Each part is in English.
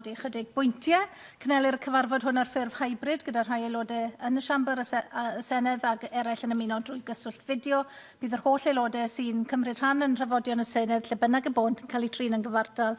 Chydig bwyntiau. Cynhelir y cyfarfod hwn ar ffurf hybrid gyda rhai aelodau yn y siambr y Senedd ac eraill yn ymuno drwy gyswllt fideo. Bydd yr holl aelodau sy'n cymryd rhan yn rhyfodion y Senedd lle bynnag y bont yn cael eu trin yn gyfartal.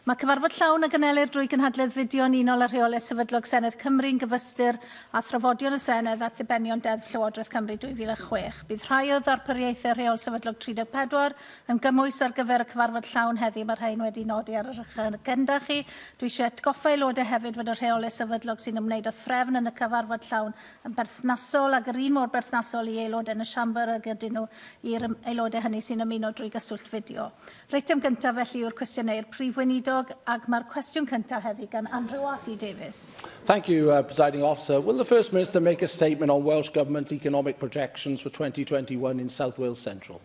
Mae cyfarfod llawn y gynhelir drwy gynhadledd fideo yn unol â'r rheolau sefydlog Senedd Cymru'n gyfystyr a thrafodion y Senedd at ddibenion deddf Llywodraeth Cymru 2006. Bydd rhai o ddarpariaethau rheol sefydlog 34 yn gymwys ar gyfer y cyfarfod llawn heddi. Mae'r rhain wedi nodi ar yr agenda chi. Dwi eisiau atgoffa aelodau hefyd fod y rheolau sefydlog sy'n ymwneud â threfn yn y cyfarfod llawn yn berthnasol ac yr un mor berthnasol i aelodau yn y siambr a gyda nhw i'r aelodau hynny sy'n ymuno drwy gyswllt fideo. Reitem gyntaf felly yw'r cwestiynau i'r Prif Weinidog. Ac mae'r cwestiwn cyntaf heddi gan Andrew Davies. Thank you, Presiding Officer. Will the First Minister make a statement on Welsh Government economic projections for 2021 in South Wales Central?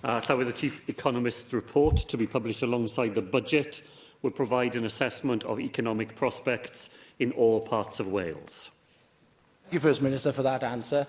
Llywodraeth, the Chief Economist's report, to be published alongside the budget, will provide an assessment of economic prospects in all parts of Wales. Thank you, First Minister, for that answer.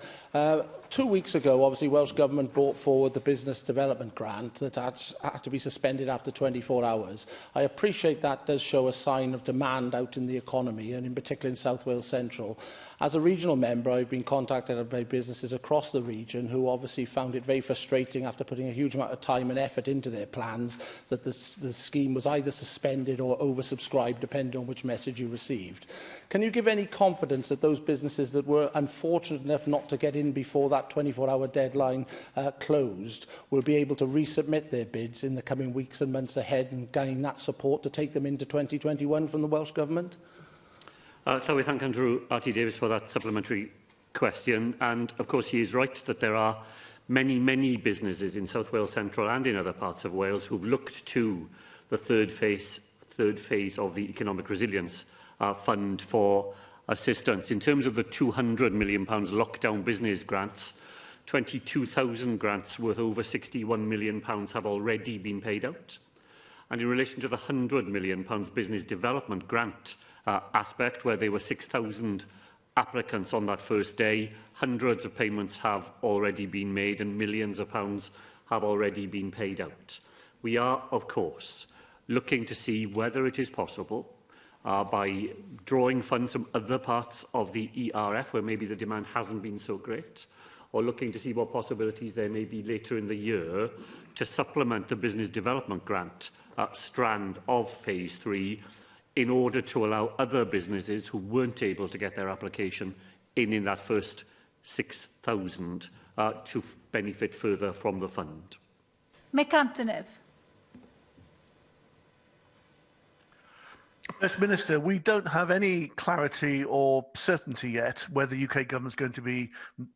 2 weeks ago, obviously, Welsh Government brought forward the Business Development Grant that had to be suspended after 24 hours. I appreciate that does show a sign of demand out in the economy, and in particular in South Wales Central. As a regional member, I've been contacted by businesses across the region who obviously found it very frustrating after putting a huge amount of time and effort into their plans that the scheme was either suspended or oversubscribed, depending on which message you received. Can you give any confidence that those businesses that were unfortunate enough not to get in before that 24-hour deadline closed will be able to resubmit their bids in the coming weeks and months ahead and gain that support to take them into 2021 from the Welsh Government? Llywydd, thank Andrew Davies for that supplementary question. And of course, he is right that there are many businesses in South Wales Central and in other parts of Wales who've looked to the third phase of the Economic Resilience Fund for assistance. In terms of the £200 million lockdown business grants, 22,000 grants worth over £61 million have already been paid out. And in relation to the £100 million business development grant aspect, where there were 6,000 applicants on that first day, hundreds of payments have already been made and millions of pounds have already been paid out. We are, of course, looking to see whether it is possible by drawing funds from other parts of the ERF, where maybe the demand hasn't been so great, or looking to see what possibilities there may be later in the year to supplement the business development grant strand of Phase 3 in order to allow other businesses who weren't able to get their application in that first 6,000 to benefit further from the fund. Mick Antonev. First Minister, we don't have any clarity or certainty yet whether the UK government is going to be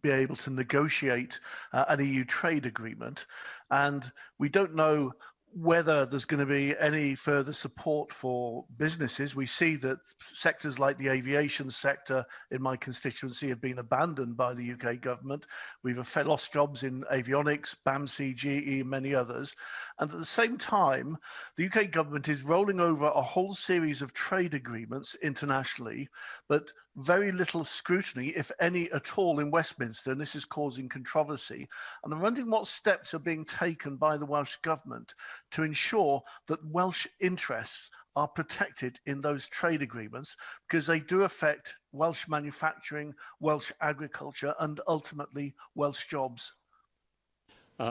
able to negotiate an EU trade agreement, and we don't know whether there's going to be any further support for businesses. We see that sectors like the aviation sector in my constituency have been abandoned by the UK government. We've lost jobs in avionics, BAMC, GE, and many others. And at the same time, the UK government is rolling over a whole series of trade agreements internationally, but very little scrutiny, if any at all, in Westminster, and this is causing controversy. And I'm wondering what steps are being taken by the Welsh Government to ensure that Welsh interests are protected in those trade agreements, because they do affect Welsh manufacturing, Welsh agriculture, and ultimately Welsh jobs.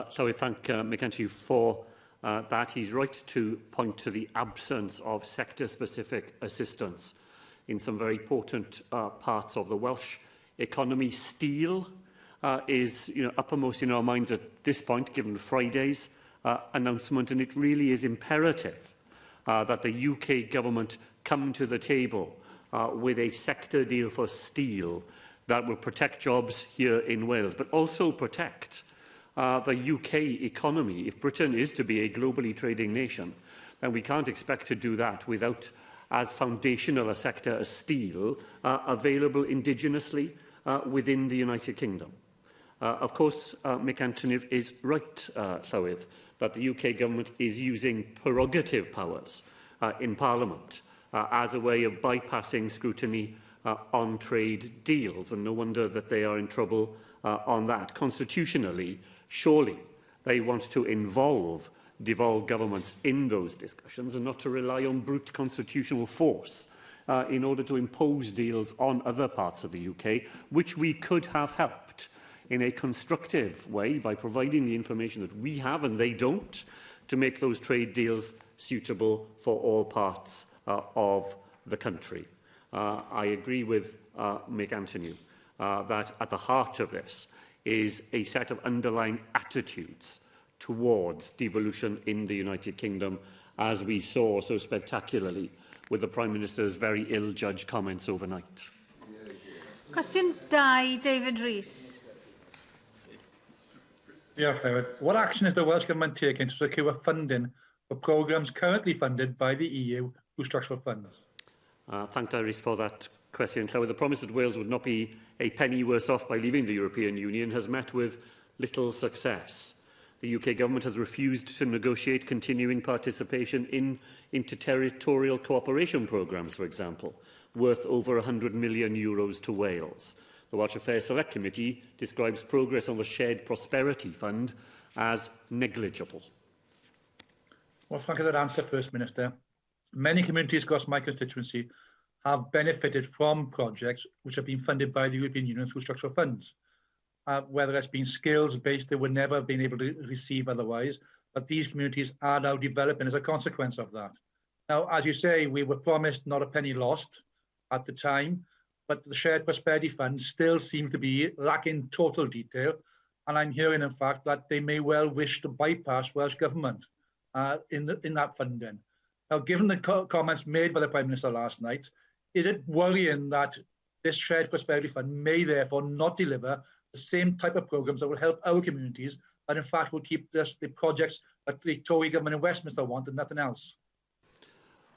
So I thank Mick for that. He's right to point to the absence of sector-specific assistance in some very important parts of the Welsh economy. Steel is uppermost in our minds at this point, given Friday's announcement, and it really is imperative that the UK government come to the table with a sector deal for steel that will protect jobs here in Wales, but also protect the UK economy. If Britain is to be a globally trading nation, then we can't expect to do that without as foundational a sector as steel available indigenously within the United Kingdom. Of course, Mick Antonev is right, Llywydd, that the UK government is using prerogative powers in Parliament as a way of bypassing scrutiny on trade deals, and no wonder that they are in trouble on that. Constitutionally, surely they want to involve devolve governments in those discussions and not to rely on brute constitutional force in order to impose deals on other parts of the UK, which we could have helped in a constructive way by providing the information that we have and they don't, to make those trade deals suitable for all parts of the country. I agree with Mick Anthony that at the heart of this is a set of underlying attitudes towards devolution in the United Kingdom, as we saw so spectacularly with the Prime Minister's very ill-judged comments overnight. Cwestiwn 2, David Rees. What action is the Welsh Government taking to secure funding for programmes currently funded by the EU through structural funds? Thank Iris for that question. Llywydd, the promise that Wales would not be a penny worse off by leaving the European Union has met with little success. The UK Government has refused to negotiate continuing participation in interterritorial cooperation programmes, for example, worth over €100 million to Wales. The Welsh Affairs Select Committee describes progress on the Shared Prosperity Fund as negligible. Well, thank you for that answer, First Minister. Many communities across my constituency have benefited from projects which have been funded by the European Union through structural funds. Whether it's been skills-based, they would never have been able to receive otherwise, but these communities are now developing as a consequence of that. Now, as you say, we were promised not a penny lost at the time, but the Shared Prosperity Fund still seems to be lacking total detail, and I'm hearing, in fact, that they may well wish to bypass Welsh Government in that funding. Now, given the comments made by the Prime Minister last night, is it worrying that this Shared Prosperity Fund may therefore not deliver the same type of programmes that will help our communities, and in fact will keep the projects that the Tory government in Westminster want and nothing else?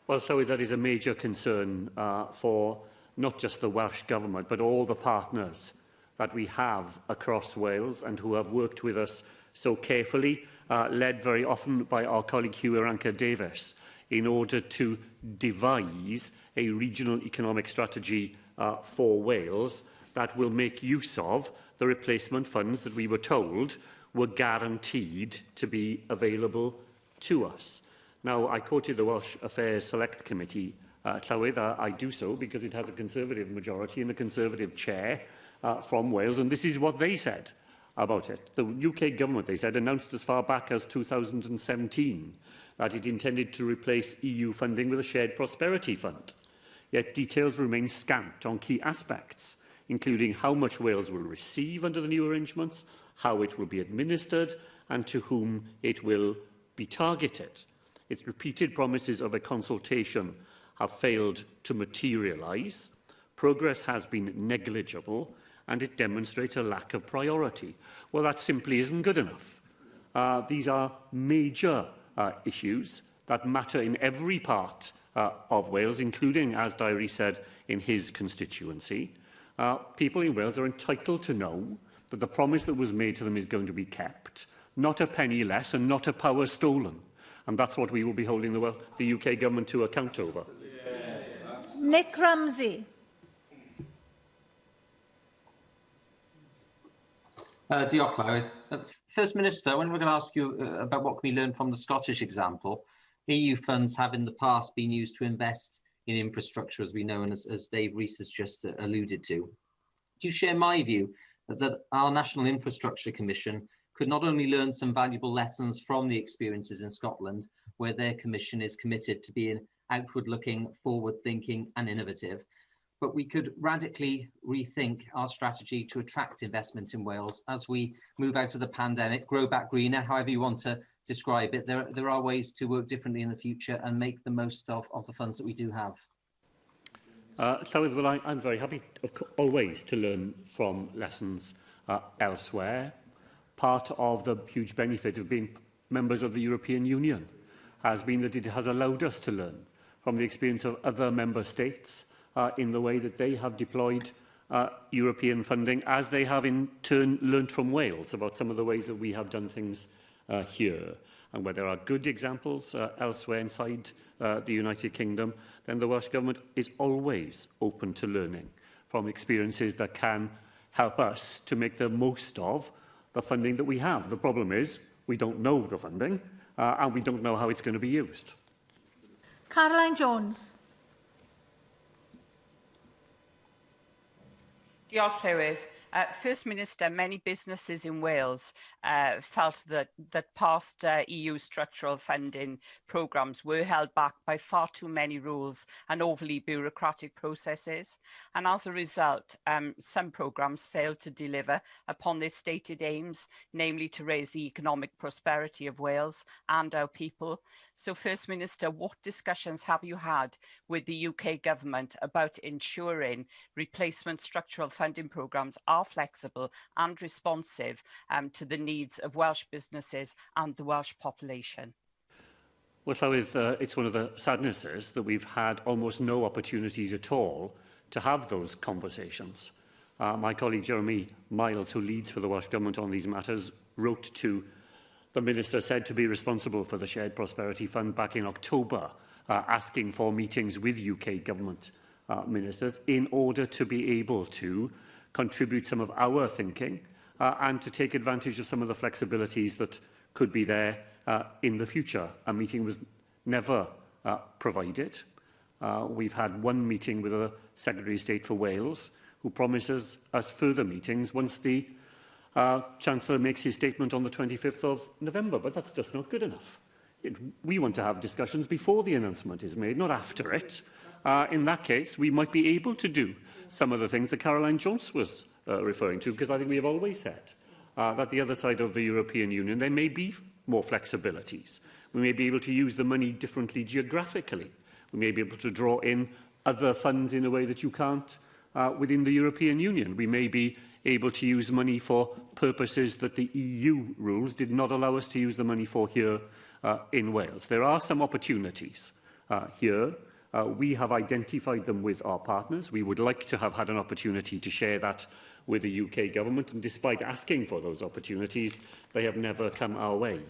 Well, Llywydd, that is a major concern for not just the Welsh Government, but all the partners that we have across Wales and who have worked with us so carefully, led very often by our colleague yw'r Davies, in order to devise a regional economic strategy for Wales that will make use of the replacement funds that we were told were guaranteed to be available to us. Now, I quoted the Welsh Affairs Select Committee, Llywydd. I do so because it has a Conservative majority and a Conservative chair from Wales, and this is what they said about it. The UK Government, they said, announced as far back as 2017 that it intended to replace EU funding with a Shared Prosperity Fund. Yet details remain scant on key aspects, including how much Wales will receive under the new arrangements, how it will be administered, and to whom it will be targeted. Its repeated promises of a consultation have failed to materialise, progress has been negligible, and it demonstrates a lack of priority. Well, that simply isn't good enough. These are major issues that matter in every part of Wales, including, as Diary said, in his constituency. People in Wales are entitled to know that the promise that was made to them is going to be kept, not a penny less and not a power stolen. And that's what we will be holding the UK Government to account over. Nick Ramsey. Diolch, Llywydd. First Minister, when we're going to ask you about what can we learn from the Scottish example, EU funds have in the past been used to invest in infrastructure, as we know, and as Dave Rees has just alluded to. Do you share my view that our National Infrastructure Commission could not only learn some valuable lessons from the experiences in Scotland, where their commission is committed to being outward-looking, forward-thinking and innovative, but we could radically rethink our strategy to attract investment in Wales as we move out of the pandemic, grow back greener, however you want to describe it. There are ways to work differently in the future and make the most of the funds that we do have. Llywydd, well, I'm very happy always to learn from lessons elsewhere. Part of the huge benefit of being members of the European Union has been that it has allowed us to learn from the experience of other member states in the way that they have deployed European funding, as they have in turn learnt from Wales about some of the ways that we have done things here. And where there are good examples elsewhere inside the United Kingdom, then the Welsh Government is always open to learning from experiences that can help us to make the most of the funding that we have. The problem is we don't know the funding, and we don't know how it's going to be used. Caroline Jones. Diolch, Llywydd. First Minister, many businesses in Wales felt that past EU structural funding programmes were held back by far too many rules and overly bureaucratic processes. And as a result, some programmes failed to deliver upon their stated aims, namely to raise the economic prosperity of Wales and our people. So, First Minister, what discussions have you had with the UK Government about ensuring replacement structural funding programmes are flexible and responsive to the needs of Welsh businesses and the Welsh population? Well, Llywydd, it's one of the sadnesses that we've had almost no opportunities at all to have those conversations. My colleague Jeremy Miles, who leads for the Welsh Government on these matters, wrote to the Minister said to be responsible for the Shared Prosperity Fund back in October, asking for meetings with UK Government ministers in order to be able to contribute some of our thinking and to take advantage of some of the flexibilities that could be there in the future. A meeting was never provided. We've had one meeting with the Secretary of State for Wales, who promises us further meetings once the Chancellor makes his statement on the 25th of November, but that's just not good enough. We want to have discussions before the announcement is made, not after it. In that case, we might be able to do some of the things that Caroline Jones was referring to, because I think we have always said that the other side of the European Union, there may be more flexibilities. We may be able to use the money differently geographically. We may be able to draw in other funds in a way that you can't within the European Union. We may be able to use money for purposes that the EU rules did not allow us to use the money for here in Wales. There are some opportunities here. We have identified them with our partners. We would like to have had an opportunity to share that with the UK Government, and despite asking for those opportunities, they have never come our way.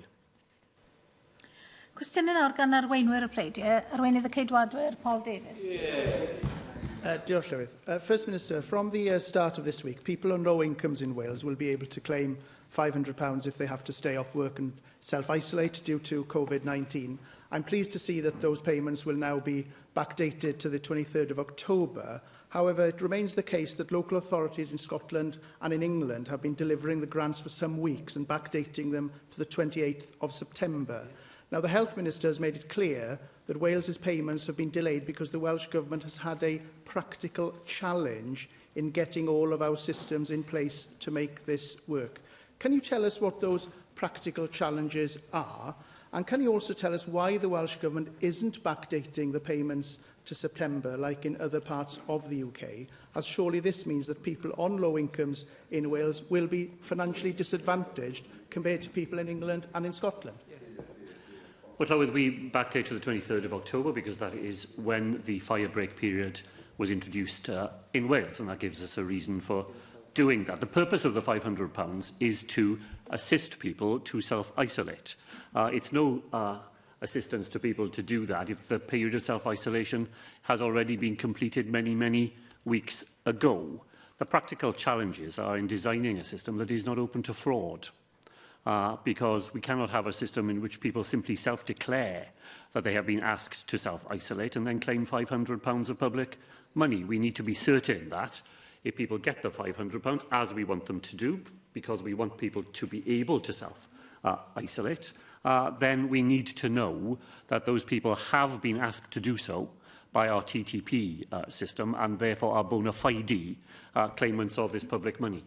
Cwestiynau nawr gan arweinwyr y pleidiau, arweinydd y ceidwadwyr, Paul Davies. Diolch, Llywydd. First Minister, from the start of this week, people on low incomes in Wales will be able to claim £500 if they have to stay off work and self-isolate due to COVID-19. I'm pleased to see that those payments will now be backdated to the 23rd of October. However, it remains the case that local authorities in Scotland and in England have been delivering the grants for some weeks and backdating them to the 28th of September. Now, the Health Minister has made it clear that Wales's payments have been delayed because the Welsh Government has had a practical challenge in getting all of our systems in place to make this work. Can you tell us what those practical challenges are? And can you also tell us why the Welsh Government isn't backdating the payments to September like in other parts of the UK, as surely this means that people on low incomes in Wales will be financially disadvantaged compared to people in England and in Scotland? Well, Llywydd, we backdate to the 23rd of October because that is when the fire break period was introduced in Wales, and that gives us a reason for doing that. The purpose of the £500 is to assist people to self-isolate. It's no assistance to people to do that if the period of self-isolation has already been completed many, many weeks ago. The practical challenges are in designing a system that is not open to fraud. Because we cannot have a system in which people simply self-declare that they have been asked to self-isolate and then claim £500 of public money. We need to be certain that if people get the £500, as we want them to do, because we want people to be able to self-isolate, then we need to know that those people have been asked to do so by our TTP system and therefore are bona fide claimants of this public money.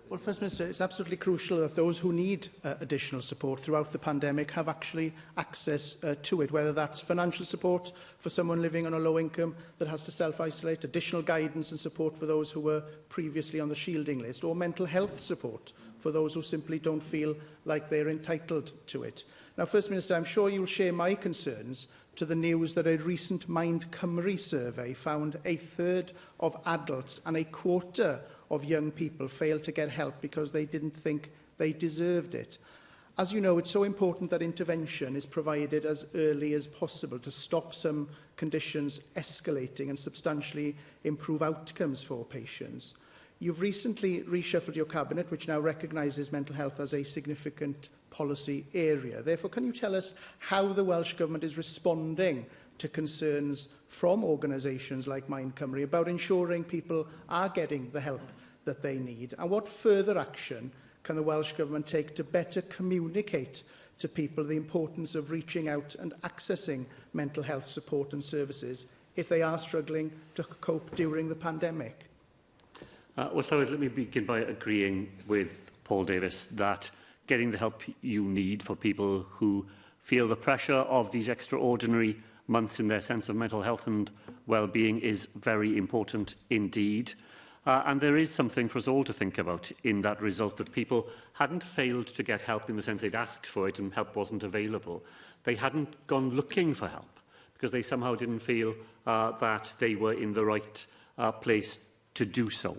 Well, First Minister, it's absolutely crucial that those who need additional support throughout the pandemic have actually access to it, whether that's financial support for someone living on a low income that has to self-isolate, additional guidance and support for those who were previously on the shielding list, or mental health support for those who simply don't feel like they're entitled to it. Now, First Minister, I'm sure you'll share my concerns to the news that a recent Mind Cymru survey found a third of adults and a quarter of young people failed to get help because they didn't think they deserved it. As you know, it's so important that intervention is provided as early as possible to stop some conditions escalating and substantially improve outcomes for patients. You've recently reshuffled your cabinet, which now recognises mental health as a significant policy area. Therefore, can you tell us how the Welsh Government is responding to concerns from organisations like Mae'r Cymru about ensuring people are getting the help that they need? And what further action can the Welsh Government take to better communicate to people the importance of reaching out and accessing mental health support and services if they are struggling to cope during the pandemic? Well, Llywydd, let me begin by agreeing with Paul Davies that getting the help you need for people who feel the pressure of these extraordinary months in their sense of mental health and well-being is very important indeed. And there is something for us all to think about in that result, that people hadn't failed to get help in the sense they'd asked for it and help wasn't available. They hadn't gone looking for help because they somehow didn't feel that they were in the right place to do so.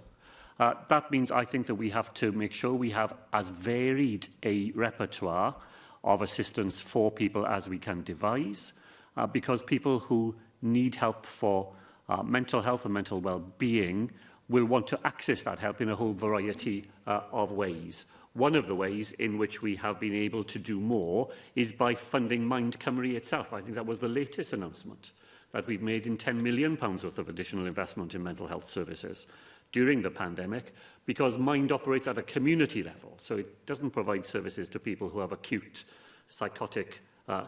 That means I think that we have to make sure we have as varied a repertoire of assistance for people as we can devise, because people who need help for mental health and mental well-being will want to access that help in a whole variety of ways. One of the ways in which we have been able to do more is by funding Mae'r Cymru itself. I think that was the latest announcement that we've made in £10 million worth of additional investment in mental health services during the pandemic, because Mind operates at a community level. So it doesn't provide services to people who have acute psychotic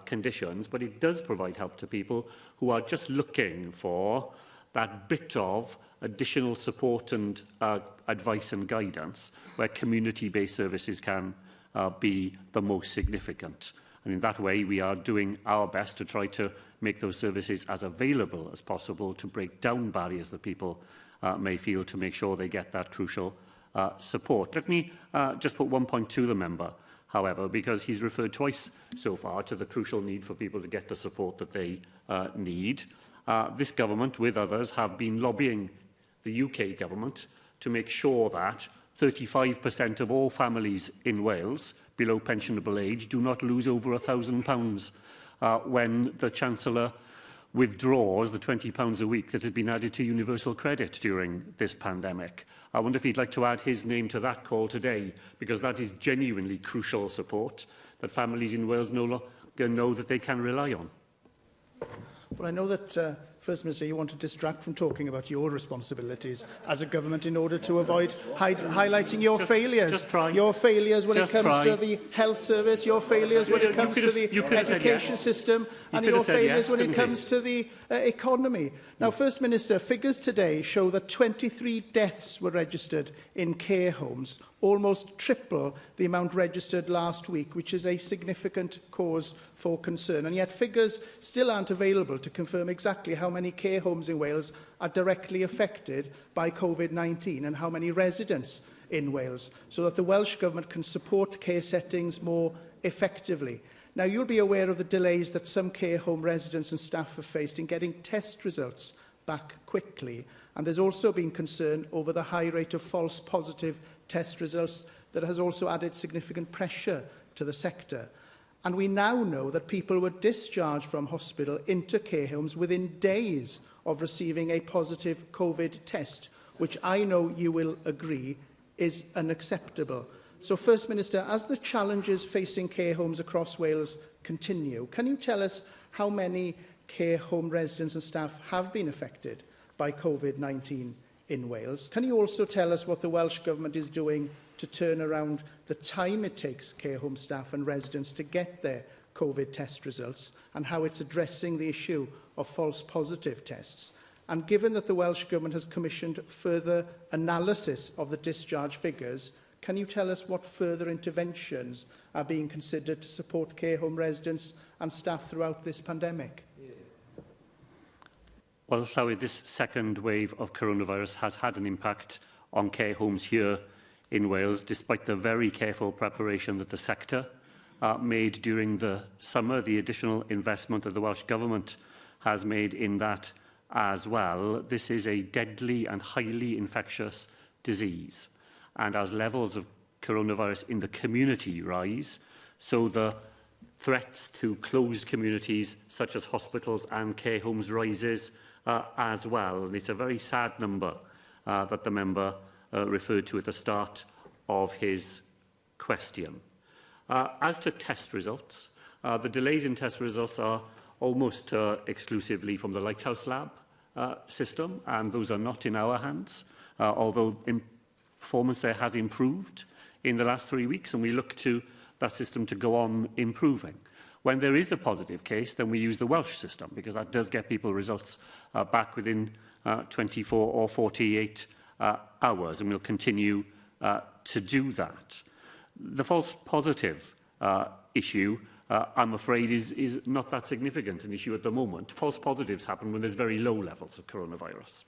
conditions, but it does provide help to people who are just looking for that bit of additional support and advice and guidance where community-based services can be the most significant. And in that way, we are doing our best to try to make those services as available as possible to break down barriers that people may feel, to make sure they get that crucial support. Let me just put one point to the member, however, because he's referred twice so far to the crucial need for people to get the support that they need. This government, with others, have been lobbying the UK government to make sure that 35% of all families in Wales below pensionable age do not lose over £1,000 when the Chancellor withdraws the £20 a week that has been added to universal credit during this pandemic. I wonder if he'd like to add his name to that call today, because that is genuinely crucial support that families in Wales no longer know that they can rely on. Well, I know that, First Minister, you want to distract from talking about your responsibilities as a government in order to avoid highlighting your failures. Your failures when it comes to the health service, your failures when it comes to the education system, and your failures when it comes to the economy. Now, First Minister, figures today show that 23 deaths were registered in care homes, almost triple the amount registered last week, which is a significant cause for concern. And yet figures still aren't available to confirm exactly how many care homes in Wales are directly affected by COVID-19 and how many residents in Wales, so that the Welsh Government can support care settings more effectively. Now, you'll be aware of the delays that some care home residents and staff have faced in getting test results back quickly. And there's also been concern over the high rate of false positive test results that has also added significant pressure to the sector. And we now know that people were discharged from hospital into care homes within days of receiving a positive COVID test, which I know you will agree is unacceptable. So, First Minister, as the challenges facing care homes across Wales continue, can you tell us how many care home residents and staff have been affected by COVID-19 in Wales? Can you also tell us what the Welsh Government is doing to turn around the time it takes care home staff and residents to get their COVID test results, and how it's addressing the issue of false positive tests? And given that the Welsh Government has commissioned further analysis of the discharge figures, can you tell us what further interventions are being considered to support care home residents and staff throughout this pandemic? Well, Llywyd, this second wave of coronavirus has had an impact on care homes here in Wales, despite the very careful preparation that the sector made during the summer, the additional investment that the Welsh Government has made in that as well. This is a deadly and highly infectious disease. And as levels of coronavirus in the community rise, so the threats to closed communities such as hospitals and care homes rises as well. And it's a very sad number that the member referred to at the start of his question. As to test results, the delays in test results are almost exclusively from the Lighthouse Lab system, and those are not in our hands, although performance there has improved in the last 3 weeks, and we look to that system to go on improving. When there is a positive case, then we use the Welsh system, because that does get people results back within 24 or 48 hours, and we'll continue to do that. The false positive issue, I'm afraid, is not that significant an issue at the moment. False positives happen when there's very low levels of coronavirus.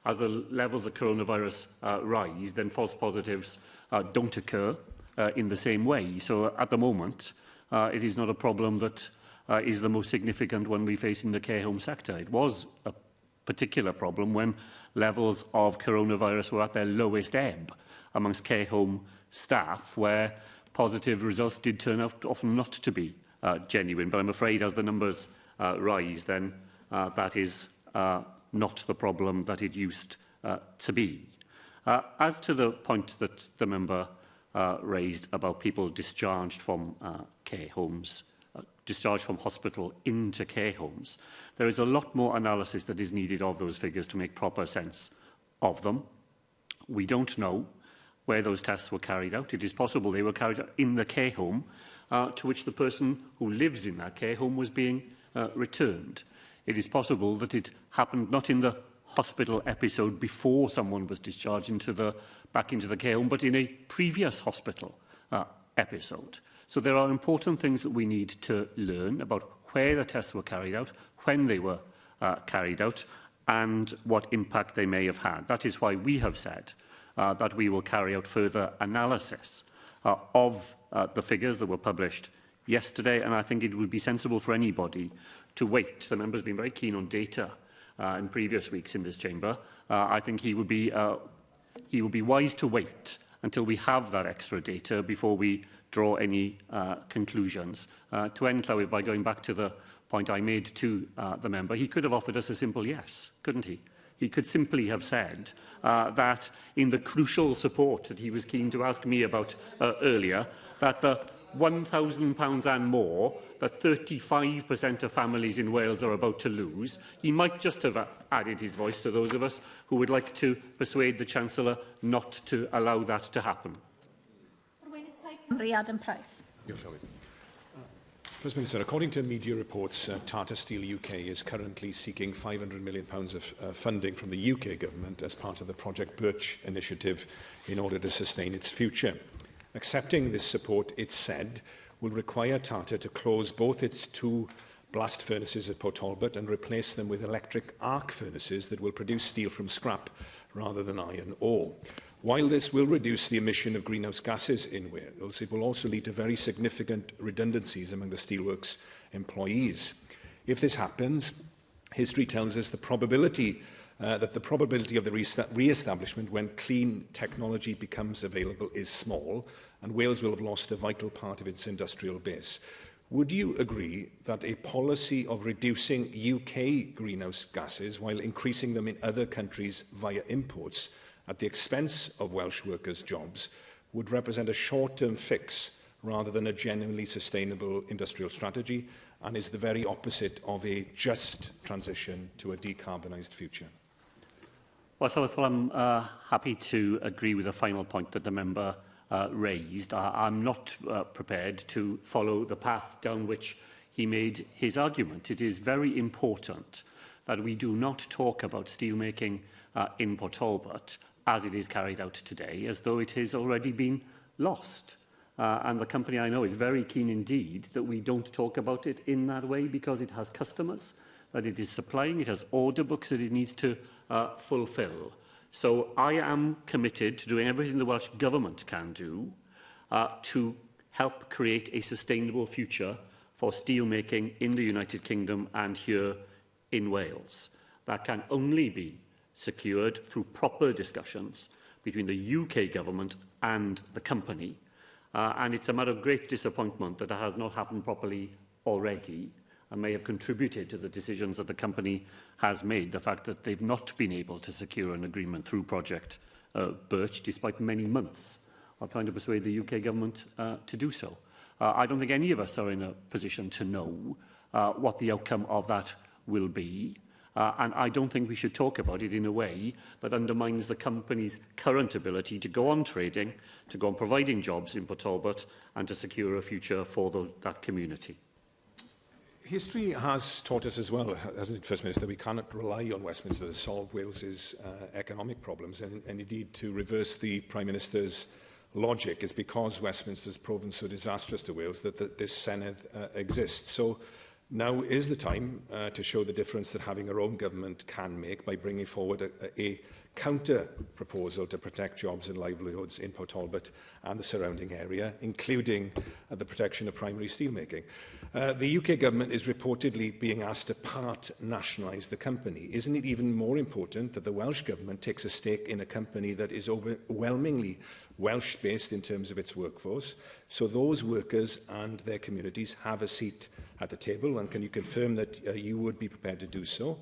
As the levels of coronavirus rise, then false positives don't occur in the same way. So at the moment, it is not a problem that is the most significant one we face in the care home sector. It was a particular problem when levels of coronavirus were at their lowest ebb amongst care home staff, where positive results did turn out often not to be genuine. But I'm afraid as the numbers rise, then that is not the problem that it used to be. As to the point that the member raised about people discharged from care homes, discharged from hospital into care homes, there is a lot more analysis that is needed of those figures to make proper sense of them. We don't know where those tests were carried out. It is possible they were carried out in the care home to which the person who lives in that care home was being returned. It is possible that it happened not in the hospital episode before someone was discharged back into the care home, but in a previous hospital episode. So there are important things that we need to learn about where the tests were carried out, when they were carried out, and what impact they may have had. That is why we have said that we will carry out further analysis of the figures that were published yesterday, and I think it would be sensible for anybody to wait. The member has been very keen on data in previous weeks in this chamber. I think he would be wise to wait until we have that extra data before we draw any conclusions. To end, Llywydd, by going back to the point I made to the member, he could have offered us a simple yes, couldn't he? He could simply have said that in the crucial support that he was keen to ask me about earlier, that the £1,000 and more that 35% of families in Wales are about to lose, he might just have added his voice to those of us who would like to persuade the Chancellor not to allow that to happen. Adam Price. First Minister, according to media reports, Tata Steel UK is currently seeking £500 million of funding from the UK government as part of the Project Birch initiative in order to sustain its future. Accepting this support, it's said, will require Tata to close both its 2 blast furnaces at Port Talbot and replace them with electric arc furnaces that will produce steel from scrap rather than iron ore. While this will reduce the emission of greenhouse gases in Wales, it will also lead to very significant redundancies among the steelworks employees. If this happens, history tells us that the probability of the re-establishment when clean technology becomes available is small, and Wales will have lost a vital part of its industrial base. Would you agree that a policy of reducing UK greenhouse gases while increasing them in other countries via imports at the expense of Welsh workers' jobs would represent a short-term fix rather than a genuinely sustainable industrial strategy, and is the very opposite of a just transition to a decarbonised future? Well, I'm happy to agree with the final point that the member raised. I'm not prepared to follow the path down which he made his argument. It is very important that we do not talk about steelmaking in Port Talbot as it is carried out today, as though it has already been lost. And the company I know is very keen indeed that we don't talk about it in that way, because it has customers that it is supplying, it has order books that it needs to fulfil. So I am committed to doing everything the Welsh Government can do to help create a sustainable future for steelmaking in the United Kingdom and here in Wales. That can only be secured through proper discussions between the UK government and the company. And it's a matter of great disappointment that it has not happened properly already, and may have contributed to the decisions that the company has made, the fact that they've not been able to secure an agreement through Project Birch, despite many months of trying to persuade the UK government to do so. I don't think any of us are in a position to know what the outcome of that will be. And I don't think we should talk about it in a way that undermines the company's current ability to go on trading, to go on providing jobs in Port Talbot and to secure a future for that community. History has taught us as well, hasn't it, First Minister, we cannot rely on Westminster to solve Wales's economic problems, and indeed to reverse the Prime Minister's logic is because Westminster's proven so disastrous to Wales that this Senedd exists. So now is the time to show the difference that having our own government can make by bringing forward a counter proposal to protect jobs and livelihoods in Port Talbot and the surrounding area, including the protection of primary steelmaking. The UK government is reportedly being asked to part-nationalise the company. Isn't it even more important that the Welsh government takes a stake in a company that is overwhelmingly Welsh-based in terms of its workforce, so those workers and their communities have a seat at the table? And can you confirm that you would be prepared to do so?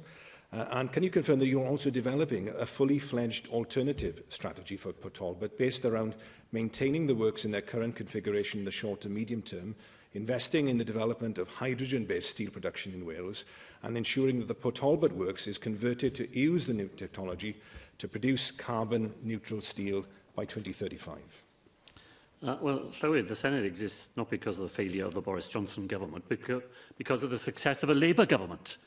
And can you confirm that you're also developing a fully-fledged alternative strategy for Port Talbot based around maintaining the works in their current configuration in the short to medium term, investing in the development of hydrogen-based steel production in Wales, and ensuring that the Port Talbot works is converted to use the new technology to produce carbon-neutral steel by 2035? Well, Llywydd, the Senedd exists not because of the failure of the Boris Johnson government, but because of the success of a Labour government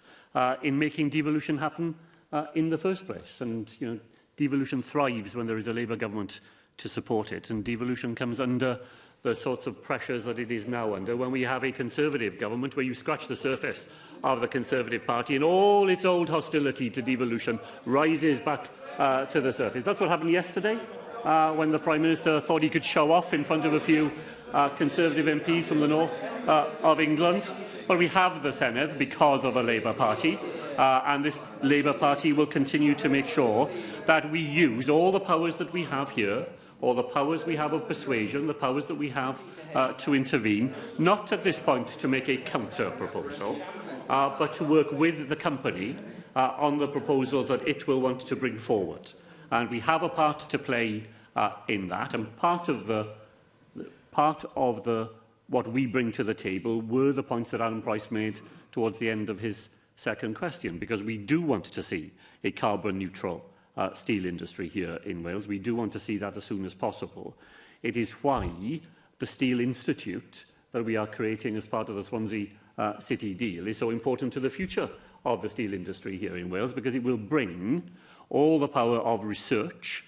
in making devolution happen in the first place. And, you know, devolution thrives when there is a Labour government to support it, and devolution comes under the sorts of pressures that it is now under when we have a Conservative government where you scratch the surface of the Conservative Party and all its old hostility to devolution rises back to the surface. That's what happened yesterday when the Prime Minister thought he could show off in front of a few Conservative MPs from the north of England. But we have the Senedd because of a Labour Party, and this Labour Party will continue to make sure that we use all the powers that we have here, all the powers we have of persuasion, the powers that we have to intervene, not at this point to make a counter-proposal, but to work with the company on the proposals that it will want to bring forward. And we have a part to play in that, and part of what we bring to the table were the points that Adam Price made towards the end of his second question, because we do want to see a carbon-neutral steel industry here in Wales. We do want to see that as soon as possible. It is why the Steel Institute that we are creating as part of the Swansea City deal is so important to the future of the steel industry here in Wales, because it will bring all the power of research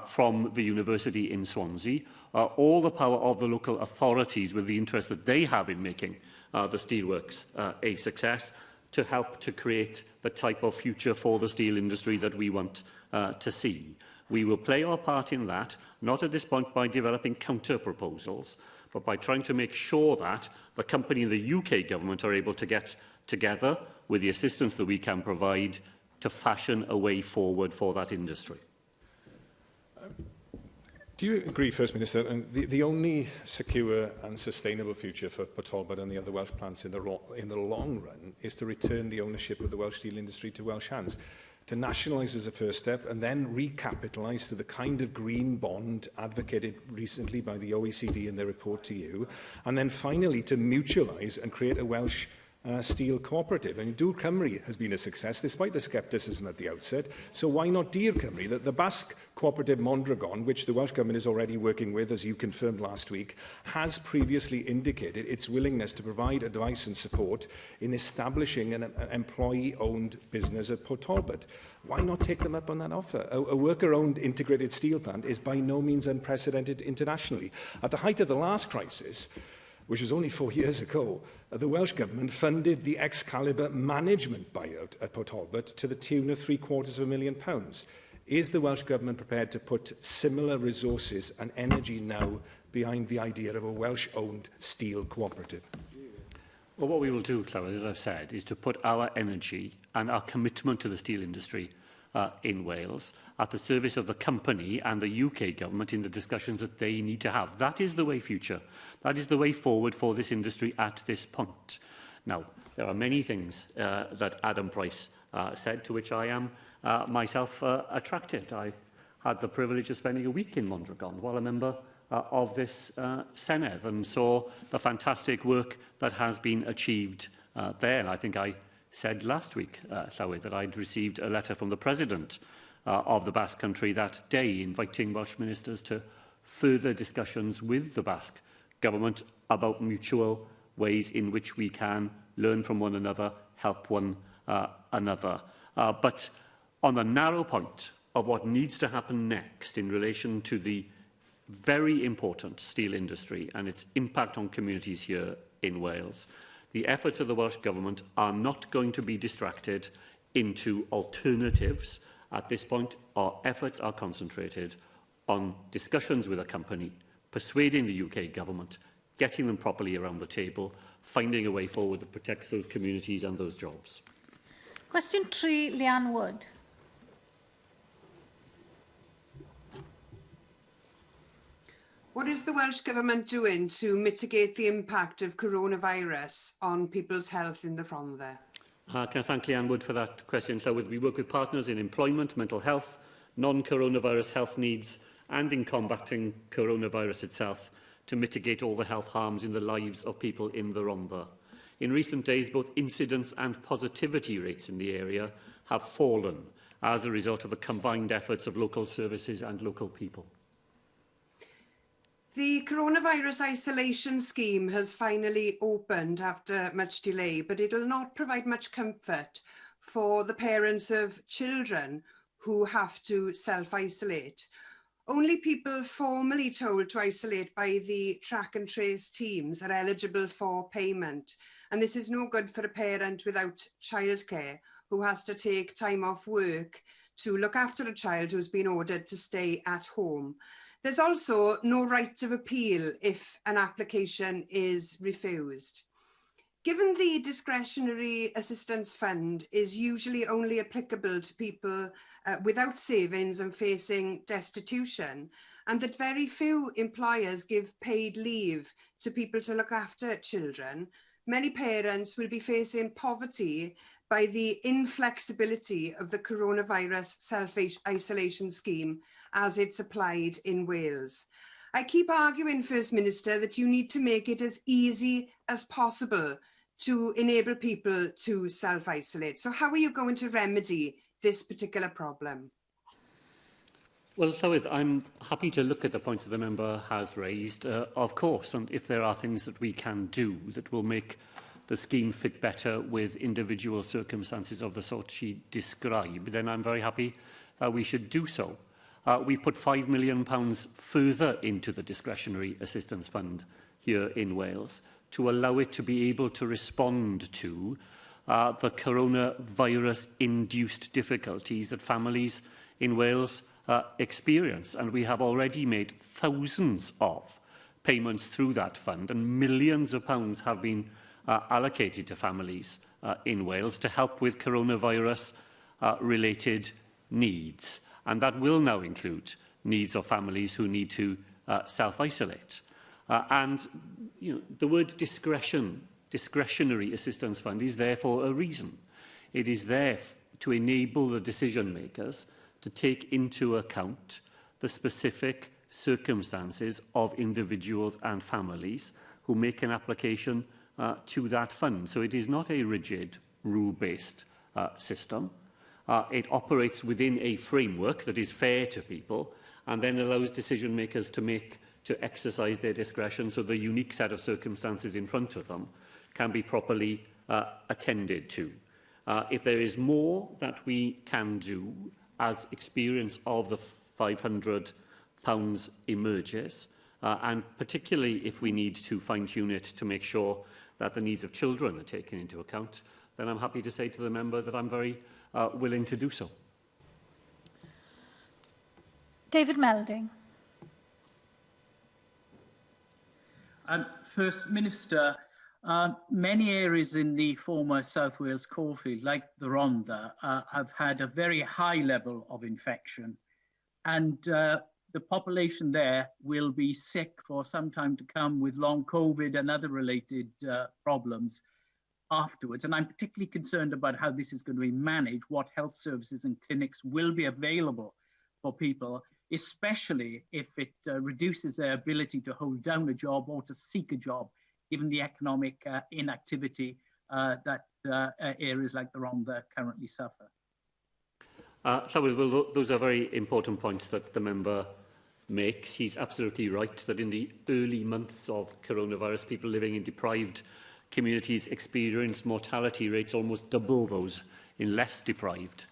from the university in Swansea, all the power of the local authorities with the interest that they have in making the steelworks a success, to help to create the type of future for the steel industry that we want to see. We will play our part in that, not at this point by developing counter-proposals, but by trying to make sure that the company and the UK government are able to get together with the assistance that we can provide to fashion a way forward for that industry. Do you agree, First Minister, and the only secure and sustainable future for Port Talbot and the other Welsh plants in the long run is to return the ownership of the Welsh steel industry to Welsh hands, to nationalise as a first step and then recapitalise to the kind of green bond advocated recently by the OECD in their report to you, and then finally to mutualise and create a Welsh steel cooperative. And Dwyn Cymru has been a success, despite the scepticism at the outset. So why not Dir Cymru? The Basque cooperative Mondragon, which the Welsh Government is already working with, as you confirmed last week, has previously indicated its willingness to provide advice and support in establishing an employee-owned business at Port Talbot. Why not take them up on that offer? A worker-owned integrated steel plant is by no means unprecedented internationally. At the height of the last crisis, which was only 4 years ago, the Welsh Government funded the Excalibur management buyout at Port Talbot to the tune of £750,000. Is the Welsh Government prepared to put similar resources and energy now behind the idea of a Welsh-owned steel cooperative? Well, what we will do, Clywyd, as I've said, is to put our energy and our commitment to the steel industry in Wales at the service of the company and the UK government in the discussions that they need to have. That is the way future. That is the way forward for this industry at this point. Now, there are many things that Adam Price said to which I am myself attracted. I had the privilege of spending a week in Mondragon while a member of this Senedd, and saw the fantastic work that has been achieved there. And I think I said last week, Llywydd, that I'd received a letter from the President of the Basque Country that day inviting Welsh ministers to further discussions with the Basque Government about mutual ways in which we can learn from one another, help one another. But on the narrow point of what needs to happen next in relation to the very important steel industry and its impact on communities here in Wales, the efforts of the Welsh Government are not going to be distracted into alternatives. At this point, our efforts are concentrated on discussions with a company, persuading the UK Government, getting them properly around the table, finding a way forward that protects those communities and those jobs. Question 3, Leanne Wood. What is the Welsh Government doing to mitigate the impact of coronavirus on people's health in the Rhondda? Can I thank Leanne Wood for that question? We work with partners in employment, mental health, non-coronavirus health needs, and in combating coronavirus itself to mitigate all the health harms in the lives of people in the Rhondda. In recent days, both incidence and positivity rates in the area have fallen as a result of the combined efforts of local services and local people. The coronavirus isolation scheme has finally opened after much delay, but it will not provide much comfort for the parents of children who have to self-isolate. Only people formally told to isolate by the track and trace teams are eligible for payment, and this is no good for a parent without childcare who has to take time off work to look after a child who's been ordered to stay at home. There's also no right of appeal if an application is refused. Given the discretionary assistance fund is usually only applicable to people without savings and facing destitution, and that very few employers give paid leave to people to look after children, many parents will be facing poverty by the inflexibility of the coronavirus self-isolation scheme as it's applied in Wales. I keep arguing, First Minister, that you need to make it as easy as possible to enable people to self-isolate. So how are you going to remedy this particular problem? Well, Llywydd, I'm happy to look at the points that the member has raised, of course, and if there are things that we can do that will make the scheme fit better with individual circumstances of the sort she described, then I'm very happy that we should do so. We put £5 million further into the discretionary assistance fund here in Wales to allow it to be able to respond to the coronavirus-induced difficulties that families in Wales experience. And we have already made thousands of payments through that fund, and millions of pounds have been allocated to families in Wales to help with coronavirus-related needs. And that will now include needs of families who need to self-isolate. And the word discretionary assistance fund is there for a reason. It is there to enable the decision makers to take into account the specific circumstances of individuals and families who make an application to that fund. So it is not a rigid, rule-based system. It operates within a framework that is fair to people and then allows decision makers to exercise their discretion so the unique set of circumstances in front of them can be properly attended to. If there is more that we can do as experience of the £500 emerges, and particularly if we need to fine-tune it to make sure that the needs of children are taken into account, then I'm happy to say to the member that I'm very willing to do so. David Melding. First Minister, many areas in the former South Wales coalfield, like the Rhondda, have had a very high level of infection, and the population there will be sick for some time to come with long COVID and other related problems afterwards. And I'm particularly concerned about how this is going to be managed, what health services and clinics will be available for people especially if it reduces their ability to hold down a job or to seek a job, given the economic inactivity that areas like the Rhondda currently suffer. Well, those are very important points that the member makes. He's absolutely right that in the early months of coronavirus, people living in deprived communities experienced mortality rates almost double those in less deprived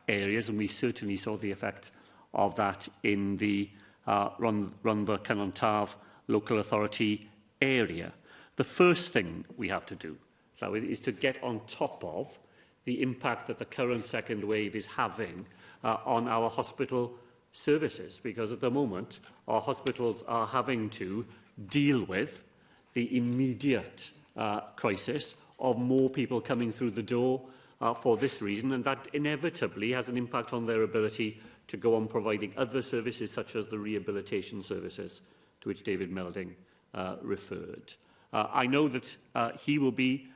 areas, and we certainly saw the effect of that in the Rhondda Cynon local authority area. The first thing we have to do is to get on top of the impact that the current second wave is having on our hospital services, because at the moment our hospitals are having to deal with the immediate crisis of more people coming through the door for this reason, and that inevitably has an impact on their ability to go on providing other services such as the rehabilitation services to which David Melding referred. I know that he will be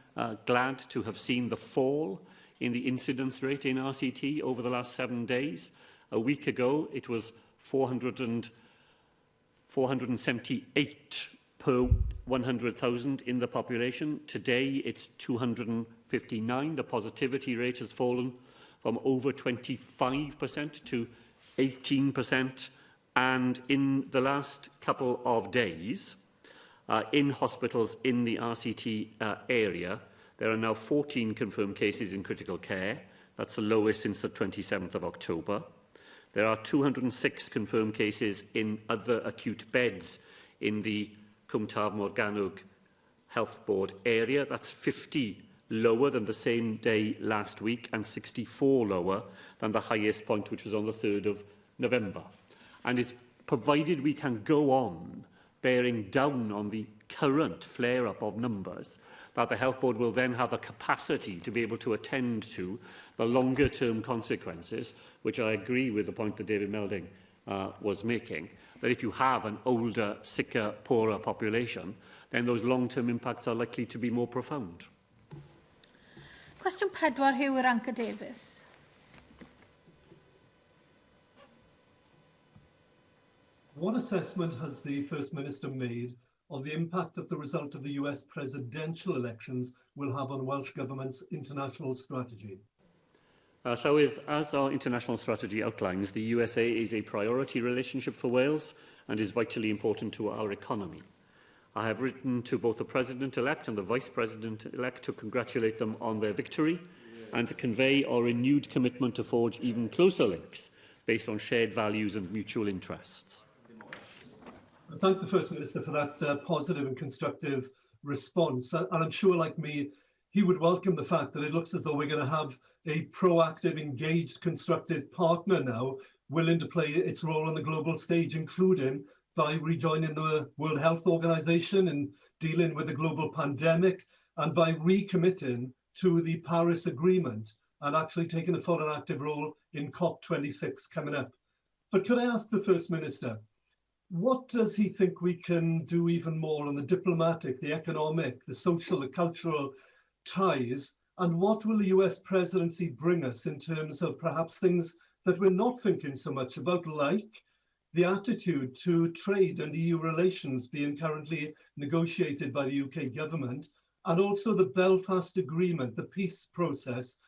glad to have seen the fall in the incidence rate in RCT over the last 7 days. A week ago, it was 478 per 100,000 in the population. Today, it's 259. The positivity rate has fallen from over 25% to 18%. And in the last couple of days, in hospitals in the RCT area, there are now 14 confirmed cases in critical care. That's the lowest since the 27th of October. There are 206 confirmed cases in other acute beds in the Cwmtaf Morgannwg Health Board area. That's 50 lower than the same day last week and 64 lower than the highest point, which was on the 3rd of November. And it's provided we can go on bearing down on the current flare-up of numbers, that the Health Board will then have the capacity to be able to attend to the longer-term consequences, which I agree with the point that David Melding was making, that if you have an older, sicker, poorer population, then those long-term impacts are likely to be more profound. Cwestiwn 4, yw'r Anca Davies. What assessment has the First Minister made of the impact that the result of the US presidential elections will have on Welsh Government's international strategy? As our international strategy outlines, the USA is a priority relationship for Wales and is vitally important to our economy. I have written to both the President-elect and the Vice President-elect to congratulate them on their victory and to convey our renewed commitment to forge even closer links based on shared values and mutual interests. I thank the First Minister for that positive and constructive response. And I'm sure, like me, he would welcome the fact that it looks as though we're going to have a proactive, engaged, constructive partner now, willing to play its role on the global stage, including by rejoining the World Health Organization and dealing with the global pandemic, and by recommitting to the Paris Agreement and actually taking a full and active role in COP26 coming up. But could I ask the First Minister, what does he think we can do even more on the diplomatic, the economic, the social, the cultural ties? And what will the US presidency bring us in terms of perhaps things that we're not thinking so much about, like the attitude to trade and EU relations being currently negotiated by the UK government, and also the Belfast Agreement, the peace process,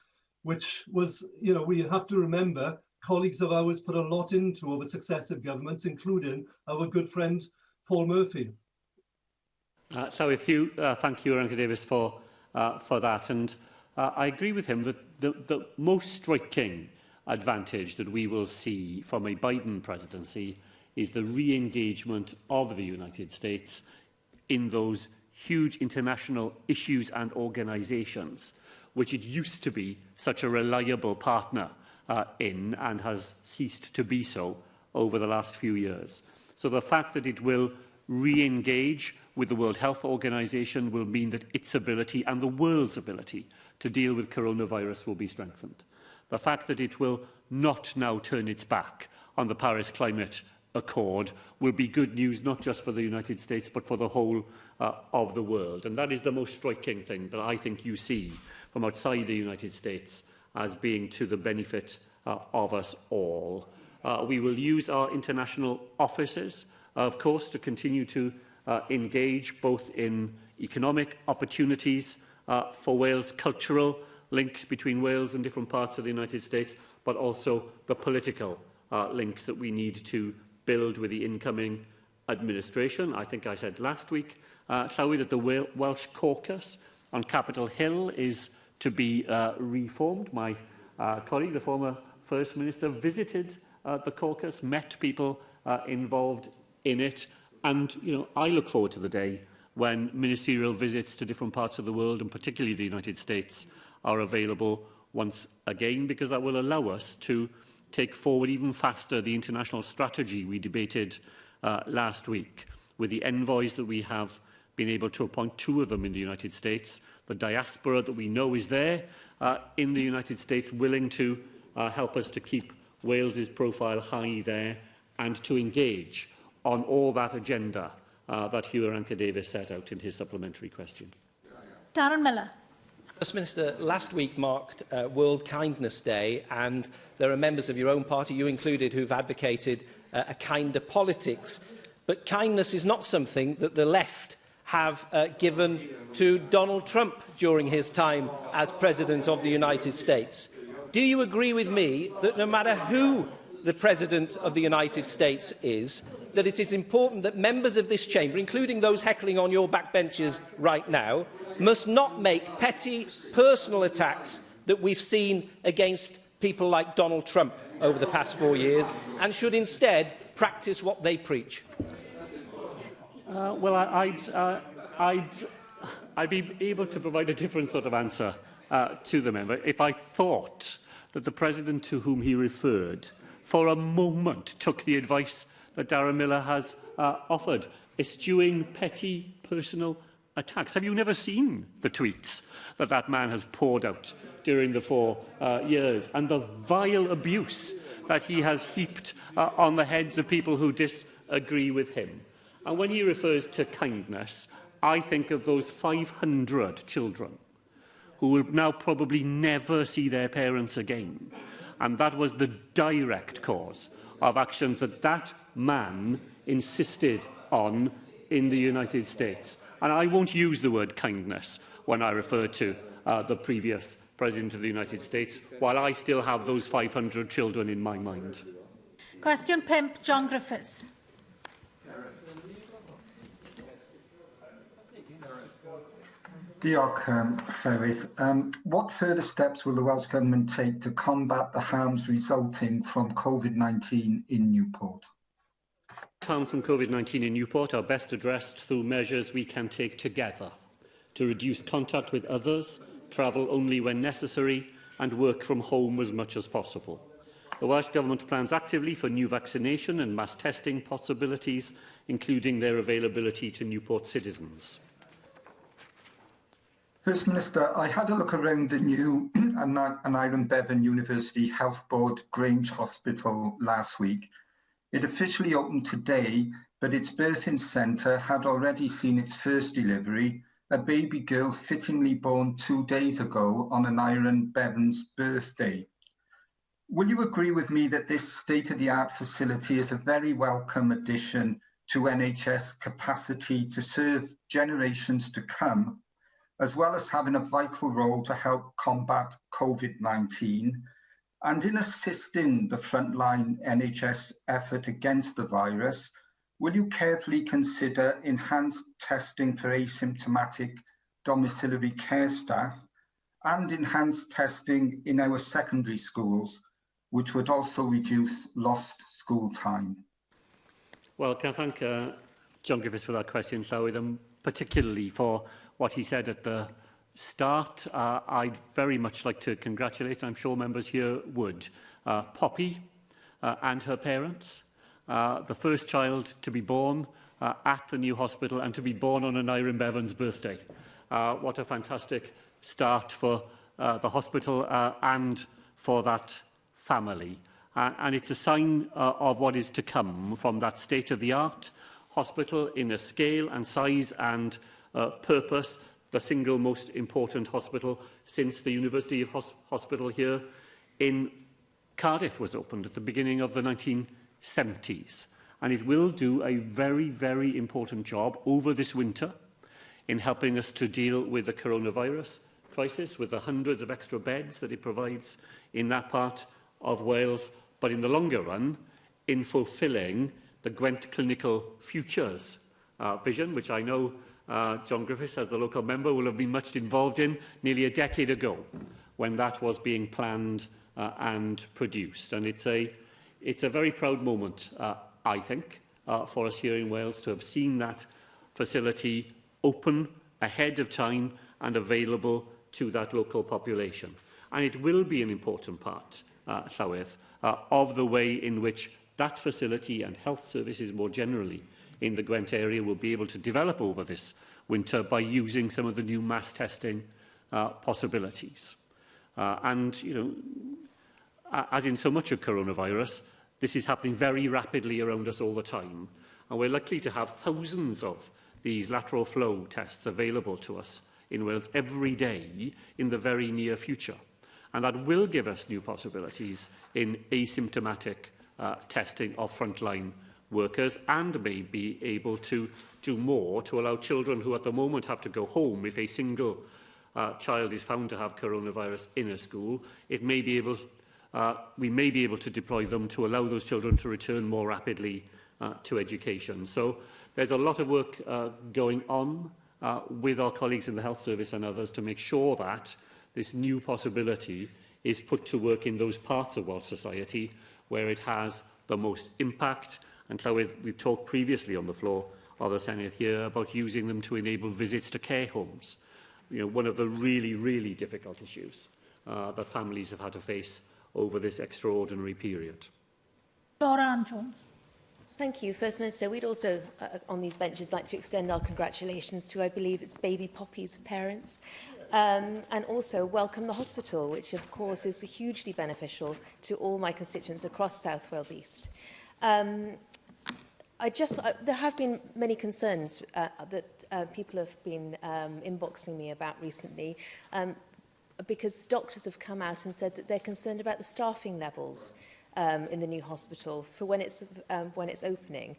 which was, you know, we have to remember, colleagues of ours put a lot into over successive governments, including our good friend Paul Murphy. Thank you, Anca Davies, for that. And I agree with him that the most striking advantage that we will see from a Biden presidency is the re-engagement of the United States in those huge international issues and organisations, which it used to be such a reliable partner in and has ceased to be so over the last few years. So the fact that it will re-engage with the World Health Organization will mean that its ability and the world's ability to deal with coronavirus will be strengthened. The fact that it will not now turn its back on the Paris Climate Accord will be good news not just for the United States but for the whole of the world. And that is the most striking thing that I think you see from outside the United States as being to the benefit of us all. We will use our international offices, of course, to continue to engage both in economic opportunities for Wales, cultural links between Wales and different parts of the United States, but also the political links that we need to build with the incoming administration. I think I said last week, shall we, that the Welsh caucus on Capitol Hill is to be reformed. My colleague, the former First Minister, visited the caucus, met people involved in it, and I look forward to the day when ministerial visits to different parts of the world, and particularly the United States, are available once again, because that will allow us to take forward even faster the international strategy we debated last week, with the envoys that we have been able to appoint, 2 of them in the United States, the diaspora that we know is there in the United States, willing to help us to keep Wales's profile high there and to engage on all that agenda that Hugh Davis set out in his supplementary question. Darren Miller. First Minister, last week marked World Kindness Day, and there are members of your own party, you included, who've advocated a kinder politics. But kindness is not something that the left have given to Donald Trump during his time as President of the United States. Do you agree with me that no matter who the President of the United States is, that it is important that members of this chamber, including those heckling on your backbenches right now, must not make petty personal attacks that we've seen against people like Donald Trump over the past 4 years, and should instead practice what they preach? Well, I'd be able to provide a different sort of answer to the member if I thought that the President to whom he referred for a moment took the advice that Darren Miller has offered, eschewing petty personal attacks. Have you never seen the tweets that that man has poured out during the 4 years, and the vile abuse that he has heaped on the heads of people who disagree with him? And when he refers to kindness, I think of those 500 children who will now probably never see their parents again. And that was the direct cause of actions that that man insisted on in the United States. And I won't use the word kindness when I refer to the previous President of the United States, while I still have those 500 children in my mind. Question 5, John Griffiths. Diolch, Llywydd. What further steps will the Welsh Government take to combat the harms resulting from COVID-19 in Newport? Harms from COVID-19 in Newport are best addressed through measures we can take together to reduce contact with others, travel only when necessary, and work from home as much as possible. The Welsh Government plans actively for new vaccination and mass testing possibilities, including their availability to Newport citizens. First Minister, I had a look around the new Aneurin Bevan University Health Board Grange Hospital last week. It officially opened today, but its birthing centre had already seen its first delivery, a baby girl fittingly born 2 days ago on Aneurin Bevan's birthday. Will you agree with me that this state-of-the-art facility is a very welcome addition to NHS capacity to serve generations to come, as well as having a vital role to help combat COVID-19 and in assisting the frontline NHS effort against the virus? Will you carefully consider enhanced testing for asymptomatic domiciliary care staff and enhanced testing in our secondary schools, which would also reduce lost school time? Well, can I thank John Griffiths for that question, Llywydd, and particularly for what he said at the start. I'd very much like to congratulate, I'm sure members here would, Poppy and her parents, the first child to be born at the new hospital and to be born on Aneurin Bevan's birthday. What a fantastic start for the hospital and for that family. And it's a sign of what is to come from that state-of-the-art hospital in a scale and size and purpose, the single most important hospital since the University of Hospital here in Cardiff was opened at the beginning of the 1970s, and it will do a very, very important job over this winter in helping us to deal with the coronavirus crisis, with the hundreds of extra beds that it provides in that part of Wales, but in the longer run, in fulfilling the Gwent Clinical Futures vision, which I know John Griffiths, as the local member, will have been much involved in nearly a decade ago, when that was being planned and produced. And it's a very proud moment, I think, for us here in Wales to have seen that facility open ahead of time and available to that local population. And it will be an important part, Llywedd, of the way in which that facility and health services more generally in the Gwent area will be able to develop over this winter by using some of the new mass testing possibilities. And, you know, as in so much of coronavirus, this is happening very rapidly around us all the time. And we're likely to have thousands of these lateral flow tests available to us in Wales every day in the very near future. And that will give us new possibilities in asymptomatic testing of frontline workers, and may be able to do more to allow children who at the moment have to go home if a single child is found to have coronavirus in a school. We may be able to deploy them to allow those children to return more rapidly to education. So there's a lot of work going on with our colleagues in the health service and others to make sure that this new possibility is put to work in those parts of Welsh society where it has the most impact. And Llywydd, we've talked previously on the floor of the Senedd here about using them to enable visits to care homes. You know, one of the really, really difficult issues that families have had to face over this extraordinary period. Laura Ann Jones. Thank you. First Minister, we'd also, on these benches, like to extend our congratulations to, I believe it's baby Poppy's parents, and also welcome the hospital, which of course is hugely beneficial to all my constituents across South Wales East. There have been many concerns that people have been inboxing me about recently, because doctors have come out and said that they're concerned about the staffing levels in the new hospital for when it's opening.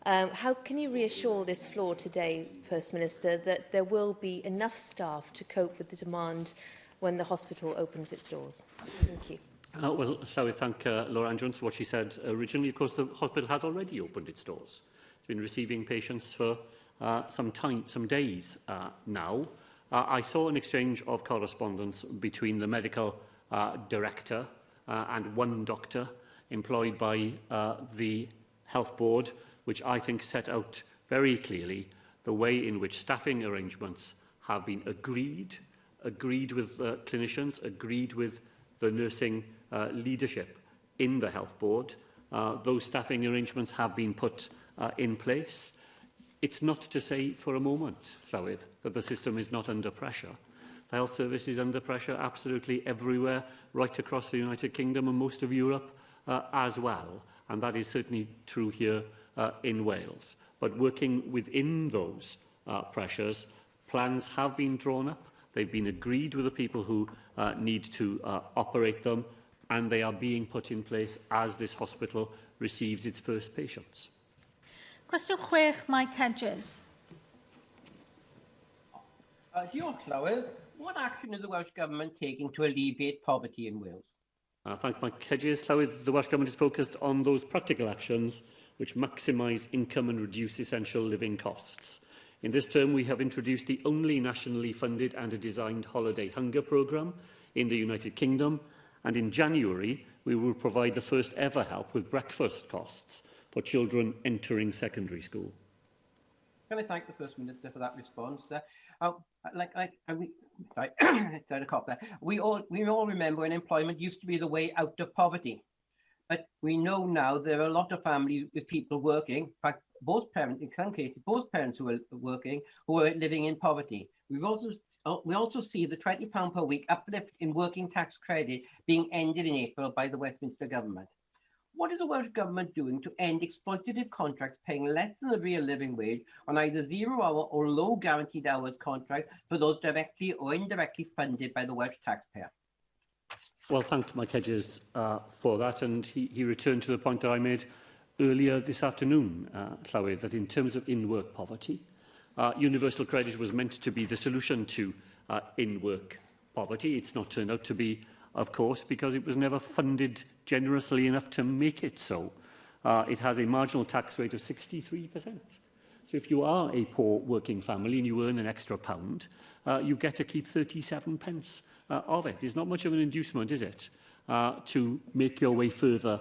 How can you reassure this floor today, First Minister, that there will be enough staff to cope with the demand when the hospital opens its doors? Thank you. Well, shall we thank Laura Ann Jones for what she said originally. Of course, the hospital has already opened its doors. It's been receiving patients for some days now. I saw an exchange of correspondence between the medical director and one doctor employed by the Health Board, which I think set out very clearly the way in which staffing arrangements have been agreed with clinicians, agreed with the nursing leadership in the Health Board. Those staffing arrangements have been put in place. It's not to say for a moment, Llywydd, that the system is not under pressure. The health service is under pressure absolutely everywhere, right across the United Kingdom and most of Europe as well. And that is certainly true here in Wales. But working within those pressures, plans have been drawn up. They've been agreed with the people who need to operate them, and they are being put in place as this hospital receives its first patients. Cwestiwn 6, Mike Hedges. Diolch, Llywydd. What action is the Welsh Government taking to alleviate poverty in Wales? Thank Mike Hedges. Llywydd, the Welsh Government is focused on those practical actions which maximise income and reduce essential living costs. In this term, we have introduced the only nationally funded and designed holiday hunger programme in the United Kingdom, and in January, we will provide the first ever help with breakfast costs for children entering secondary school. Can I thank the First Minister for that response? We all remember when employment used to be the way out of poverty. But we know now there are a lot of families with people working, in fact, both parents, in some cases, both parents who are working, who are living in poverty. We also see the £20 per week uplift in working tax credit being ended in April by the Westminster Government. What is the Welsh Government doing to end exploitative contracts paying less than the real living wage on either 0-hour or low guaranteed hours contracts for those directly or indirectly funded by the Welsh taxpayer? Well, thank Mike Hedges for that, and he returned to the point that I made earlier this afternoon, Llywydd, that in terms of in-work poverty, universal credit was meant to be the solution to in-work poverty. It's not turned out to be, of course, because it was never funded generously enough to make it so. It has a marginal tax rate of 63%. So if you are a poor working family and you earn an extra £1, you get to keep 37 pence of it. It's not much of an inducement, is it, to make your way further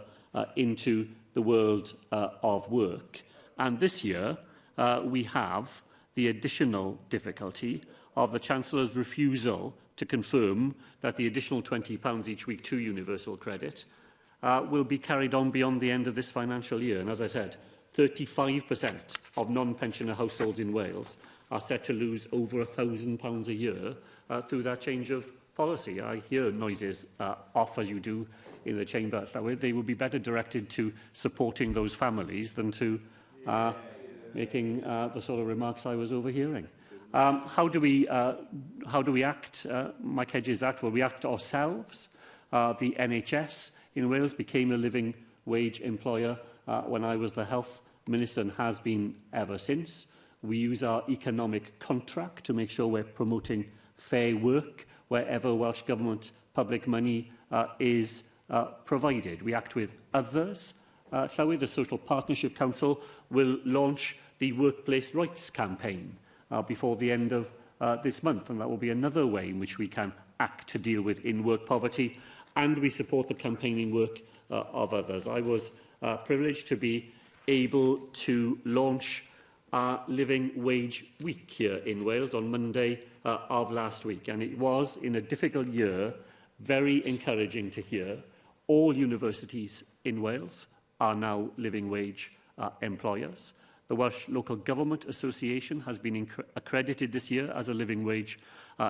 into the world of work. And this year, we have the additional difficulty of the Chancellor's refusal to confirm that the additional £20 each week to universal credit will be carried on beyond the end of this financial year. And as I said, 35% of non-pensioner households in Wales are set to lose over £1,000 a year through that change of policy. I hear noises off, as you do in the chamber. They would be better directed to supporting those families than to making the sort of remarks I was overhearing. How do we act? Mike Hedges Act. Well, we act ourselves. The NHS in Wales became a living wage employer when I was the Health Minister and has been ever since. We use our economic contract to make sure we're promoting fair work wherever Welsh Government public money is provided. We act with others. Llywydd, the Social Partnership Council will launch the Workplace Rights campaign before the end of this month, and that will be another way in which we can act to deal with in-work poverty, and we support the campaigning work of others. I was privileged to be able to launch Living Wage Week here in Wales on Monday of last week, and it was, in a difficult year, very encouraging to hear all universities in Wales are now living wage employers. The Welsh Local Government Association has been accredited this year as a living wage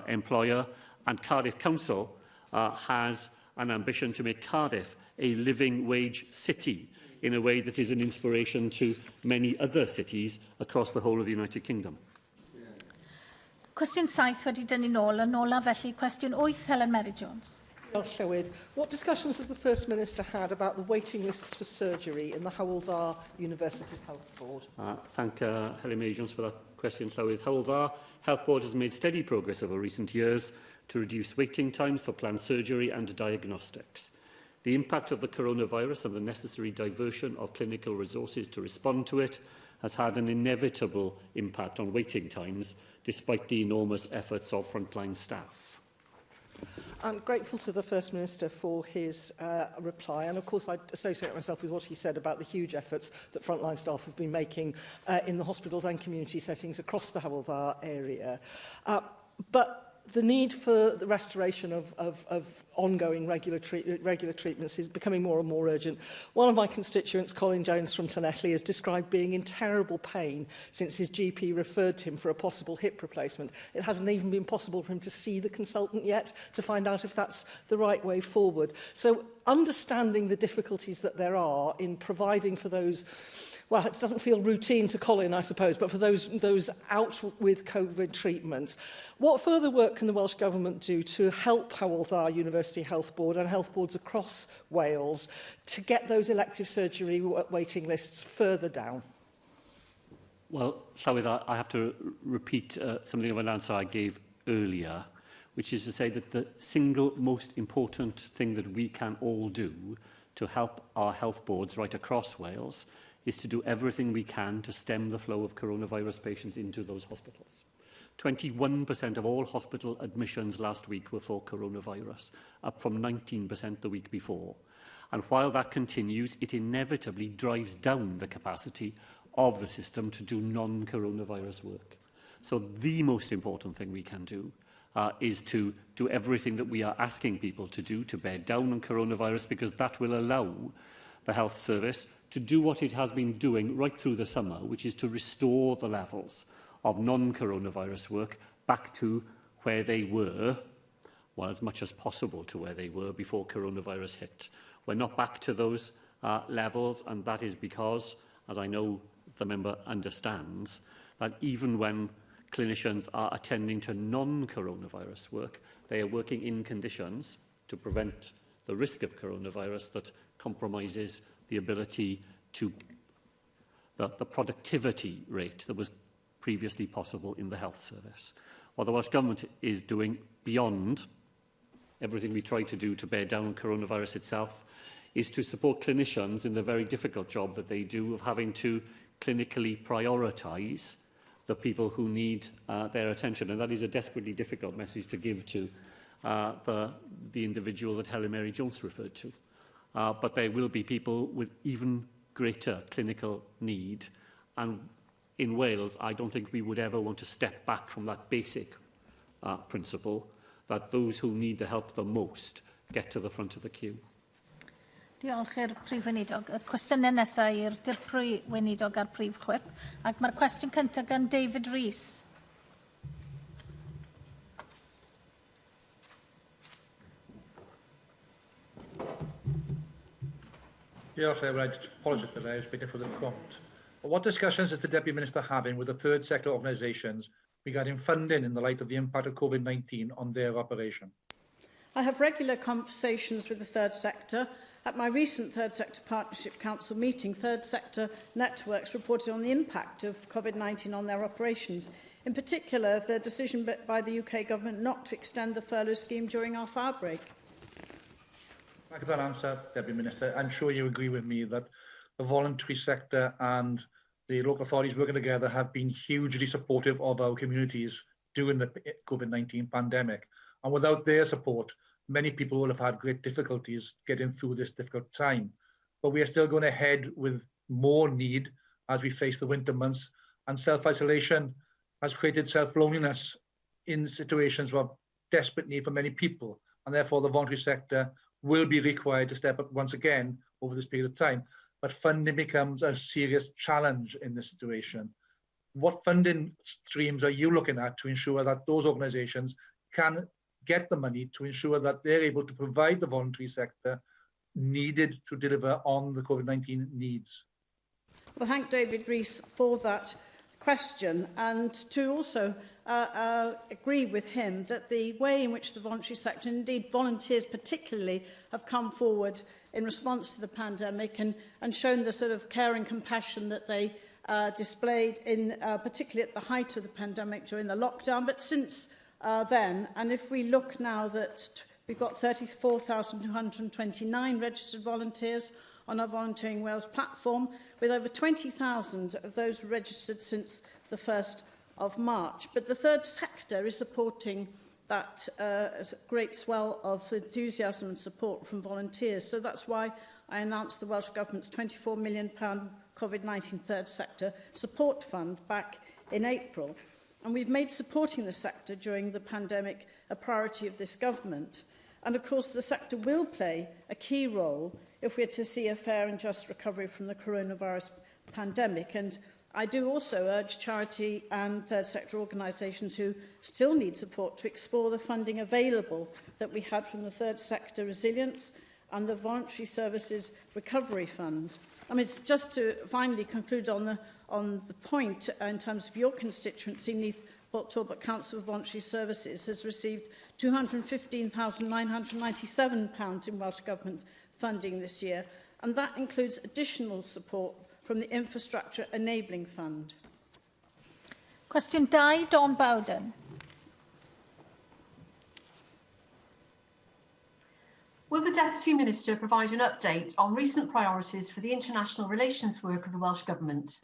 employer, and Cardiff Council has an ambition to make Cardiff a living wage city in a way that is an inspiration to many other cities across the whole of the United Kingdom. Cwestiwn 7 wedi dynnu nôl, yn ola felly cwestiwn 8, Helen Mary-Jones. Llywydd, what discussions has the First Minister had about the waiting lists for surgery in the Hywel Dda University Health Board? Thank Helen Mary-Jones for that question, Llywydd. Hywel Dda Health Board has made steady progress over recent years to reduce waiting times for planned surgery and diagnostics. The impact of the coronavirus and the necessary diversion of clinical resources to respond to it has had an inevitable impact on waiting times, despite the enormous efforts of frontline staff. I'm grateful to the First Minister for his reply, and of course I associate myself with what he said about the huge efforts that frontline staff have been making in the hospitals and community settings across the Hywel Dda area. But the need for the restoration of ongoing regular treatments is becoming more and more urgent. One of my constituents, Colin Jones from Llanelli, has described being in terrible pain since his GP referred to him for a possible hip replacement. It hasn't even been possible for him to see the consultant yet to find out if that's the right way forward. So understanding the difficulties that there are in providing for those, well, it doesn't feel routine to Colin, I suppose, but for those out with COVID treatments. What further work can the Welsh Government do to help Hywel Dda University Health Board and health boards across Wales to get those elective surgery waiting lists further down? Well, Llywydd, I have to repeat something of an answer I gave earlier, which is to say that the single most important thing that we can all do to help our health boards right across Wales is to do everything we can to stem the flow of coronavirus patients into those hospitals. 21% of all hospital admissions last week were for coronavirus, up from 19% the week before. And while that continues, it inevitably drives down the capacity of the system to do non-coronavirus work. So the most important thing we can do is to do everything that we are asking people to do to bear down on coronavirus, because that will allow the health service to do what it has been doing right through the summer, which is to restore the levels of non-coronavirus work back to where they were, well, as much as possible to where they were before coronavirus hit. We're not back to those levels, and that is because, as I know the member understands, that even when clinicians are attending to non-coronavirus work, they are working in conditions to prevent the risk of coronavirus that compromises the ability to the productivity rate that was previously possible in the health service. What the Welsh Government is doing beyond everything we try to do to bear down on coronavirus itself is to support clinicians in the very difficult job that they do of having to clinically prioritise the people who need their attention. And that is a desperately difficult message to give to the individual that Helen Mary Jones referred to. But there will be people with even greater clinical need. And in Wales, I don't think we would ever want to step back from that basic principle that those who need the help the most get to the front of the queue. Diolch i'r Prif Weinidog. Y cwestiynau nesaf i'r Dirprwy Weinidog a'r Prif Chwip. Ac mae'r cwestiwn cyntaf gan David Rees. Diolch, I just apologise for that. I was waiting for the prompt. What discussions is the Deputy Minister having with the third sector organisations regarding funding in the light of the impact of COVID-19 on their operation? I have regular conversations with the third sector. At my recent Third Sector Partnership Council meeting, third sector networks reported on the impact of COVID-19 on their operations. In particular, the decision by the UK Government not to extend the furlough scheme during our fire break. Thank you for that answer, Deputy Minister. I'm sure you agree with me that the voluntary sector and the local authorities working together have been hugely supportive of our communities during the COVID-19 pandemic. And without their support, many people will have had great difficulties getting through this difficult time. But we are still going ahead with more need as we face the winter months, and self-isolation has created self-loneliness in situations of desperate need for many people, and therefore the voluntary sector will be required to step up once again over this period of time. But funding becomes a serious challenge in this situation. What funding streams are you looking at to ensure that those organisations can get the money to ensure that they're able to provide the voluntary sector needed to deliver on the COVID-19 needs? Well, thank David Rees for that question, and to also agree with him that the way in which the voluntary sector, and indeed volunteers particularly, have come forward in response to the pandemic and shown the sort of care and compassion that they displayed in particularly at the height of the pandemic during the lockdown, but since then. And if we look now that we've got 34,229 registered volunteers on our Volunteering Wales platform, with over 20,000 of those registered since the 1st of March. But the third sector is supporting that great swell of enthusiasm and support from volunteers. So that's why I announced the Welsh Government's £24 million COVID-19 third sector support fund back in April. And we've made supporting the sector during the pandemic a priority of this government. And of course, the sector will play a key role if we're to see a fair and just recovery from the coronavirus pandemic. And I do also urge charity and third sector organisations who still need support to explore the funding available that we had from the third sector resilience and the voluntary services recovery funds. I mean, it's just to finally conclude on the point in terms of your constituency, Neath Talbot Council of Voluntary Services has received £215,997 in Welsh Government funding this year, and that includes additional support from the Infrastructure Enabling Fund. Cwestiwn 2, Dawn Bowden. Will the Deputy Minister provide an update on recent priorities for the international relations work of the Welsh Government?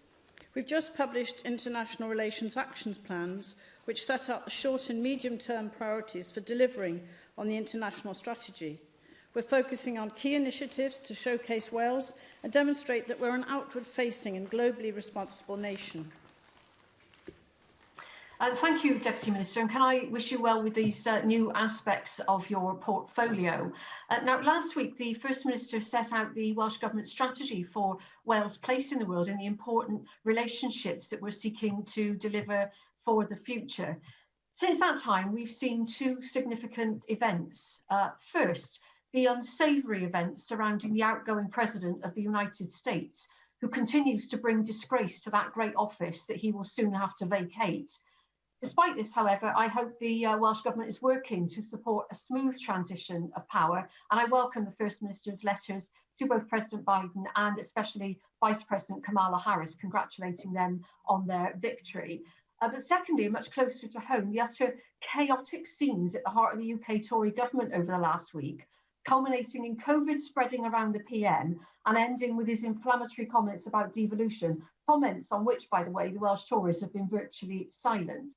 We've just published International Relations Actions Plans, which set out the short and medium-term priorities for delivering on the international strategy. We're focusing on key initiatives to showcase Wales and demonstrate that we're an outward-facing and globally responsible nation. Thank you, Deputy Minister, and can I wish you well with these new aspects of your portfolio. Now, last week, the First Minister set out the Welsh Government strategy for Wales' place in the world and the important relationships that we're seeking to deliver for the future. Since that time, we've seen two significant events. First, the unsavoury events surrounding the outgoing President of the United States, who continues to bring disgrace to that great office that he will soon have to vacate. Despite this, however, I hope the Welsh Government is working to support a smooth transition of power, and I welcome the First Minister's letters to both President Biden and especially Vice President Kamala Harris, congratulating them on their victory. But secondly, much closer to home, the utter chaotic scenes at the heart of the UK Tory government over the last week, culminating in COVID spreading around the PM and ending with his inflammatory comments about devolution, comments on which, by the way, the Welsh Tories have been virtually silent.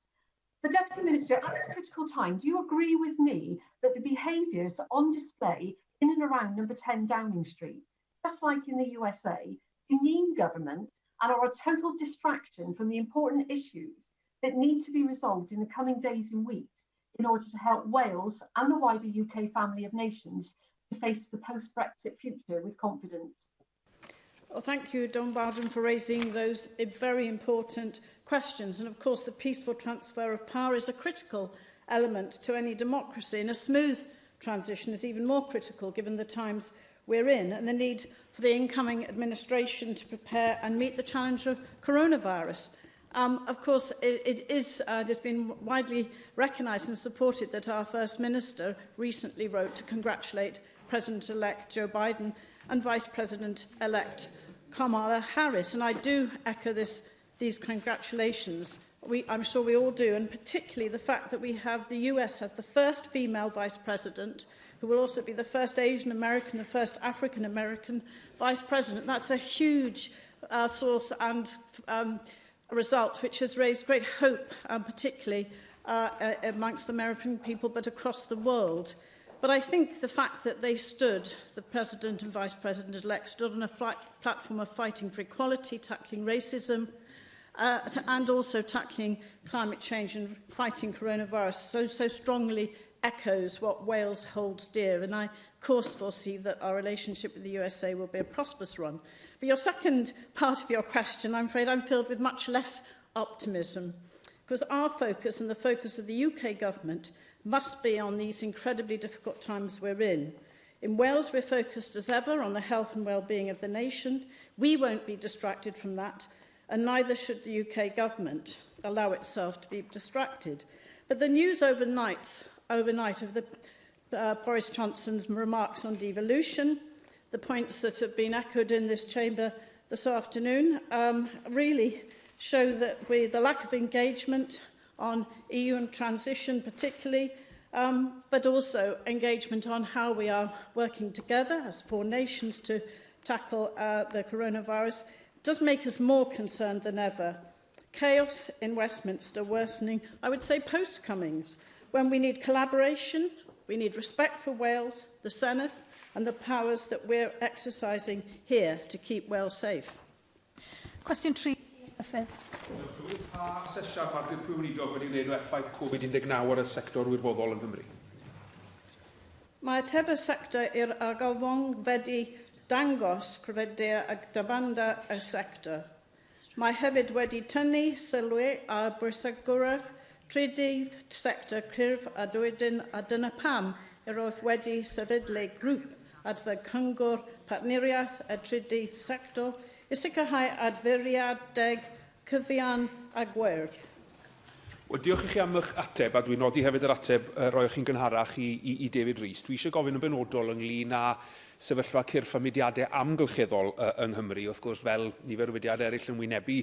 But Deputy Minister, at this critical time, do you agree with me that the behaviours on display in and around number 10 Downing Street, just like in the USA, demean government and are a total distraction from the important issues that need to be resolved in the coming days and weeks in order to help Wales and the wider UK family of nations to face the post-Brexit future with confidence? Well, thank you, Don Bowden, for raising those very important questions. And of course, the peaceful transfer of power is a critical element to any democracy, and a smooth transition is even more critical given the times we're in and the need for the incoming administration to prepare and meet the challenge of coronavirus. Of course, it has been widely recognised and supported that our First Minister recently wrote to congratulate President-elect Joe Biden and Vice President-elect Kamala Harris. And I do echo these congratulations. I'm sure we all do, and particularly the fact that the US has the first female Vice President, who will also be the first Asian American, the first African American Vice President. That's a huge source and a result which has raised great hope, particularly amongst American people, but across the world. But I think the fact that they the President and Vice President-elect stood on a platform of fighting for equality, tackling racism, and also tackling climate change and fighting coronavirus so strongly echoes what Wales holds dear. And I, of course, foresee that our relationship with the USA will be a prosperous one. But your second part of your question, I'm afraid I'm filled with much less optimism, because our focus and the focus of the UK government must be on these incredibly difficult times we're in. In Wales, we're focused as ever on the health and well-being of the nation. We won't be distracted from that, and neither should the UK government allow itself to be distracted. But the news overnight of the Boris Johnson's remarks on devolution, the points that have been echoed in this chamber this afternoon, really show that the lack of engagement on EU and transition particularly, but also engagement on how we are working together as 4 nations to tackle the coronavirus, does make us more concerned than ever. Chaos in Westminster worsening, I would say, post-Cummings, when we need collaboration, we need respect for Wales, the Senedd, and the powers that we're exercising here to keep Wales safe. Cwestiwn 3. Pa asesiad party'r Weinidog wedi gwneud o effaith Covid-19 ar y sector wirfoddol yn Nghymru? Mae ateb y sector i'r argofon wedi dangos cryfder ag dabanda y sector. Mae hefyd wedi tynnu sylwi ar bwysigwraeth trydydd sector cyrff a dwydyn, a dyna pam yr oedd wedi sefydlu grŵp adfer cyngor partneriaeth y trydydd sector i sicrhau adferiadeg cyfian a gwerth. Wel, diolch i chi am eich ateb, a dwi'n nodi hefyd yr ateb roi chi'n gynharach i David Rees. Dwi eisiau gofyn yn benodol ynglyn â sefyllfa cyrff a mudiadau amgylcheddol yng Nghymru. Wrth gwrs, fel nifer o fudiadau eraill yn wynebu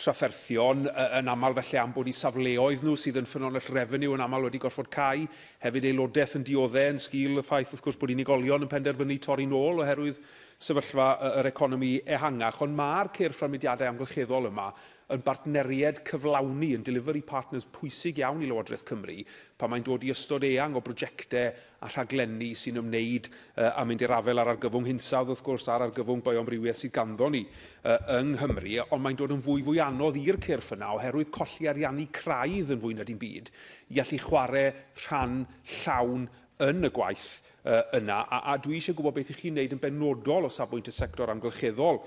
trafferthion, yn aml felly am bod eu safleoedd nhw sydd yn ffynonell refeniw yn aml wedi gorfod cau. Hefyd aelodaeth yn dioddau yn sgil y ffaith, wrth gwrs, bod unigolion yn penderfynu torri nôl oherwydd sefyllfa yr economi ehangach. Ond mae'r cyrff a mudiadau amgylcheddol yma yn bartneriaid cyflawni, yn delivery partners pwysig iawn i Llywodraeth Cymru, pan mae'n dod i ystod eang o brosiectau a rhaglenni sy'n ymwneud a mynd i'r afel ar argyfwng hinsawdd, wrth gwrs, ar argyfwng bioamrywiaeth sydd ganddo ni yng Nghymru, ond mae'n dod yn fwy anodd i'r cyrff yna oherwydd colli ariannu craidd yn fwy na dim byd i allu chwarae rhan llawn yn y gwaith yna, a dwi eisiau gwybod beth i chi'n neud yn benodol o safbwynt y sector amgylcheddol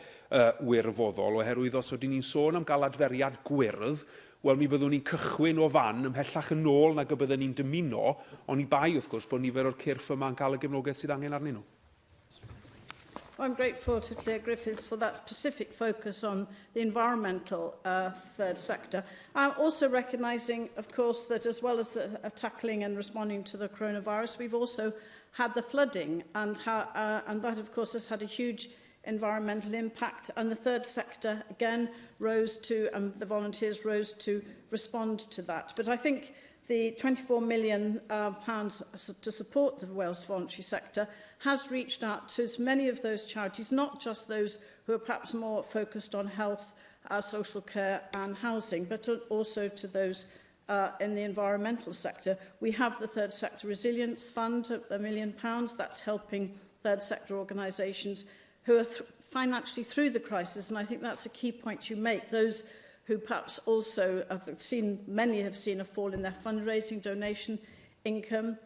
wirfoddol, oherwydd os ydyn ni'n sôn am gael adferiad gwyrdd, wel mi fyddwn ni'n cychwyn o fan ymhellach yn ôl nag y byddwn ni'n dymuno, ond i bai wrth gwrs bod nifer o'r cyrff yma yn cael y gefnogaeth sydd angen arnyn nhw. I'm grateful to Claire Griffiths for that specific focus on the environmental third sector. I'm also recognising, of course, that as well as tackling and responding to the coronavirus, we've also had the flooding, and that, of course, has had a huge environmental impact. And the third sector, again, rose to, the volunteers rose to respond to that. But I think the £24 million to support the Wales voluntary sector has reached out to as many of those charities, not just those who are perhaps more focused on health, social care and housing, but also to those in the environmental sector. We have the Third Sector Resilience Fund, £1 million. That's helping third sector organisations who are financially through the crisis, and I think that's a key point you make. Those who perhaps also have seen, many have seen a fall in their fundraising, donation income.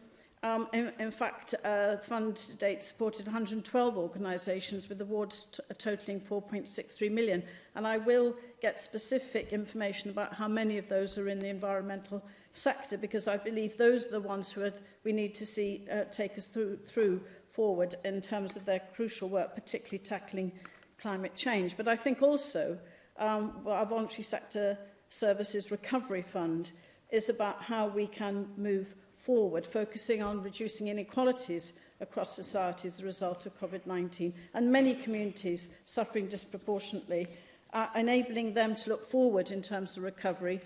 In fact, the fund to date supported 112 organisations with awards totalling £4.63 million. And I will get specific information about how many of those are in the environmental sector, because I believe those are the ones who we need to see take us through forward in terms of their crucial work, particularly tackling climate change. But I think also our voluntary sector services recovery fund is about how we can move forward, focusing on reducing inequalities across society as a result of COVID-19, and many communities suffering disproportionately. Enabling them to look forward in terms of recovery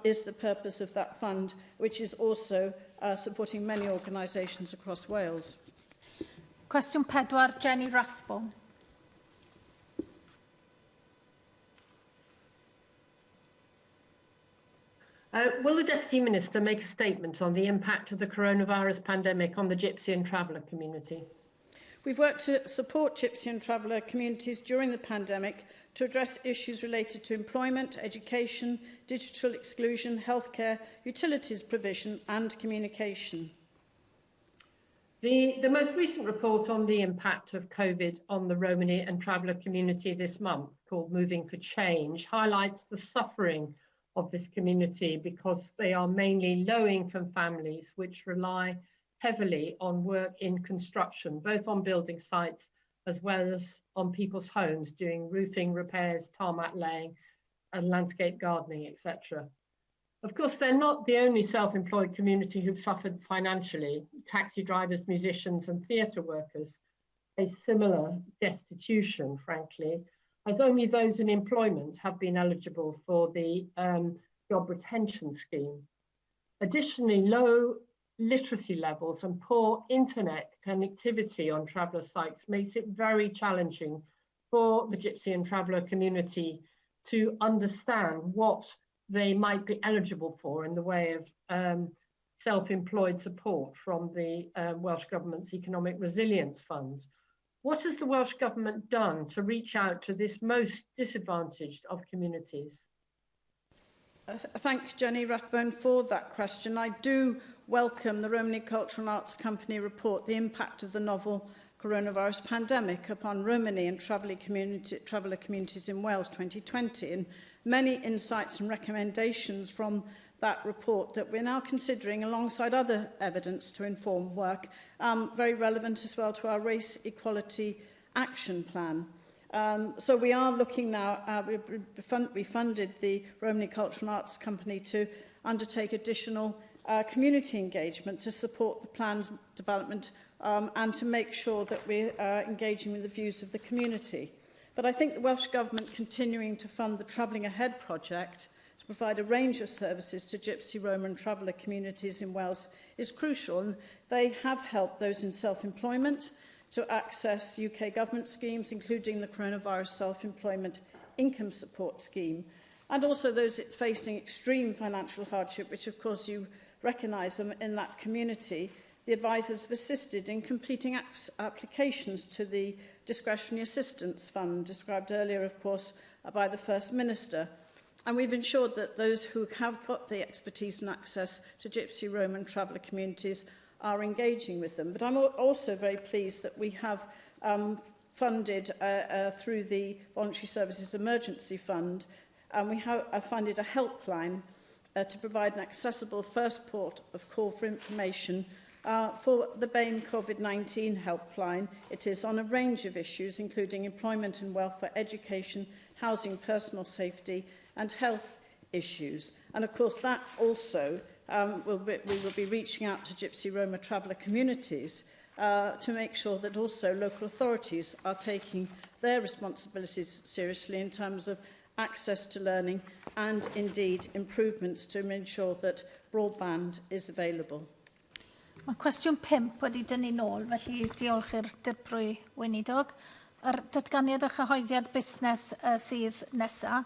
is the purpose of that fund, which is also supporting many organisations across Wales. Cwestiwn 4, Jenny Rathbone. Will the Deputy Minister make a statement on the impact of the coronavirus pandemic on the Gypsy and Traveller community? We've worked to support Gypsy and Traveller communities during the pandemic to address issues related to employment, education, digital exclusion, healthcare, utilities provision and communication. The most recent report on the impact of COVID on the Romani and Traveller community this month, called Moving for Change, highlights the suffering of this community because they are mainly low-income families which rely heavily on work in construction, both on building sites as well as on people's homes, doing roofing repairs, tarmac laying, and landscape gardening, etc. Of course, they're not the only self-employed community who've suffered financially. Taxi drivers, musicians, and theatre workers face similar destitution, frankly, as only those in employment have been eligible for the job retention scheme. Additionally, low literacy levels and poor internet connectivity on traveller sites makes it very challenging for the Gypsy and Traveller community to understand what they might be eligible for in the way of self-employed support from the Welsh Government's Economic Resilience Fund. What has the Welsh Government done to reach out to this most disadvantaged of communities? Thank Jenny Rathbone for that question. I do welcome the Romani Cultural and Arts Company report, the impact of the novel coronavirus pandemic upon Romani and traveller communities in Wales 2020, and many insights and recommendations from that report that we're now considering alongside other evidence to inform work, very relevant as well to our race equality action plan. So we are looking now, we funded the Romani Cultural and Arts Company to undertake additional community engagement to support the plan's development and to make sure that we're engaging with the views of the community. But I think the Welsh Government continuing to fund the Travelling Ahead project to provide a range of services to Gypsy, Roma and Traveller communities in Wales is crucial, and they have helped those in self-employment to access UK government schemes, including the Coronavirus Self-Employment Income Support Scheme, and also those facing extreme financial hardship, which of course you recognise them in that community. The advisors have assisted in completing applications to the Discretionary Assistance Fund, described earlier, of course, by the First Minister. And we've ensured that those who have got the expertise and access to Gypsy, Roma and Traveller communities are engaging with them. But I'm also very pleased that we have funded through the Voluntary Services Emergency Fund, and we have funded a helpline to provide an accessible first port of call for information For the BAME COVID-19 helpline, it is on a range of issues, including employment and welfare, education, housing, personal safety and health issues. And of course, that also we will be reaching out to Gypsy Roma traveller communities to make sure that also local authorities are taking their responsibilities seriously in terms of access to learning and indeed improvements to ensure that broadband is available. Mae cwestiwn 5 wedi dynnu nôl, felly diolch i'r dirprwy Weinidog. Yr datganiad a chyhoeddiad busnes sydd nesaf.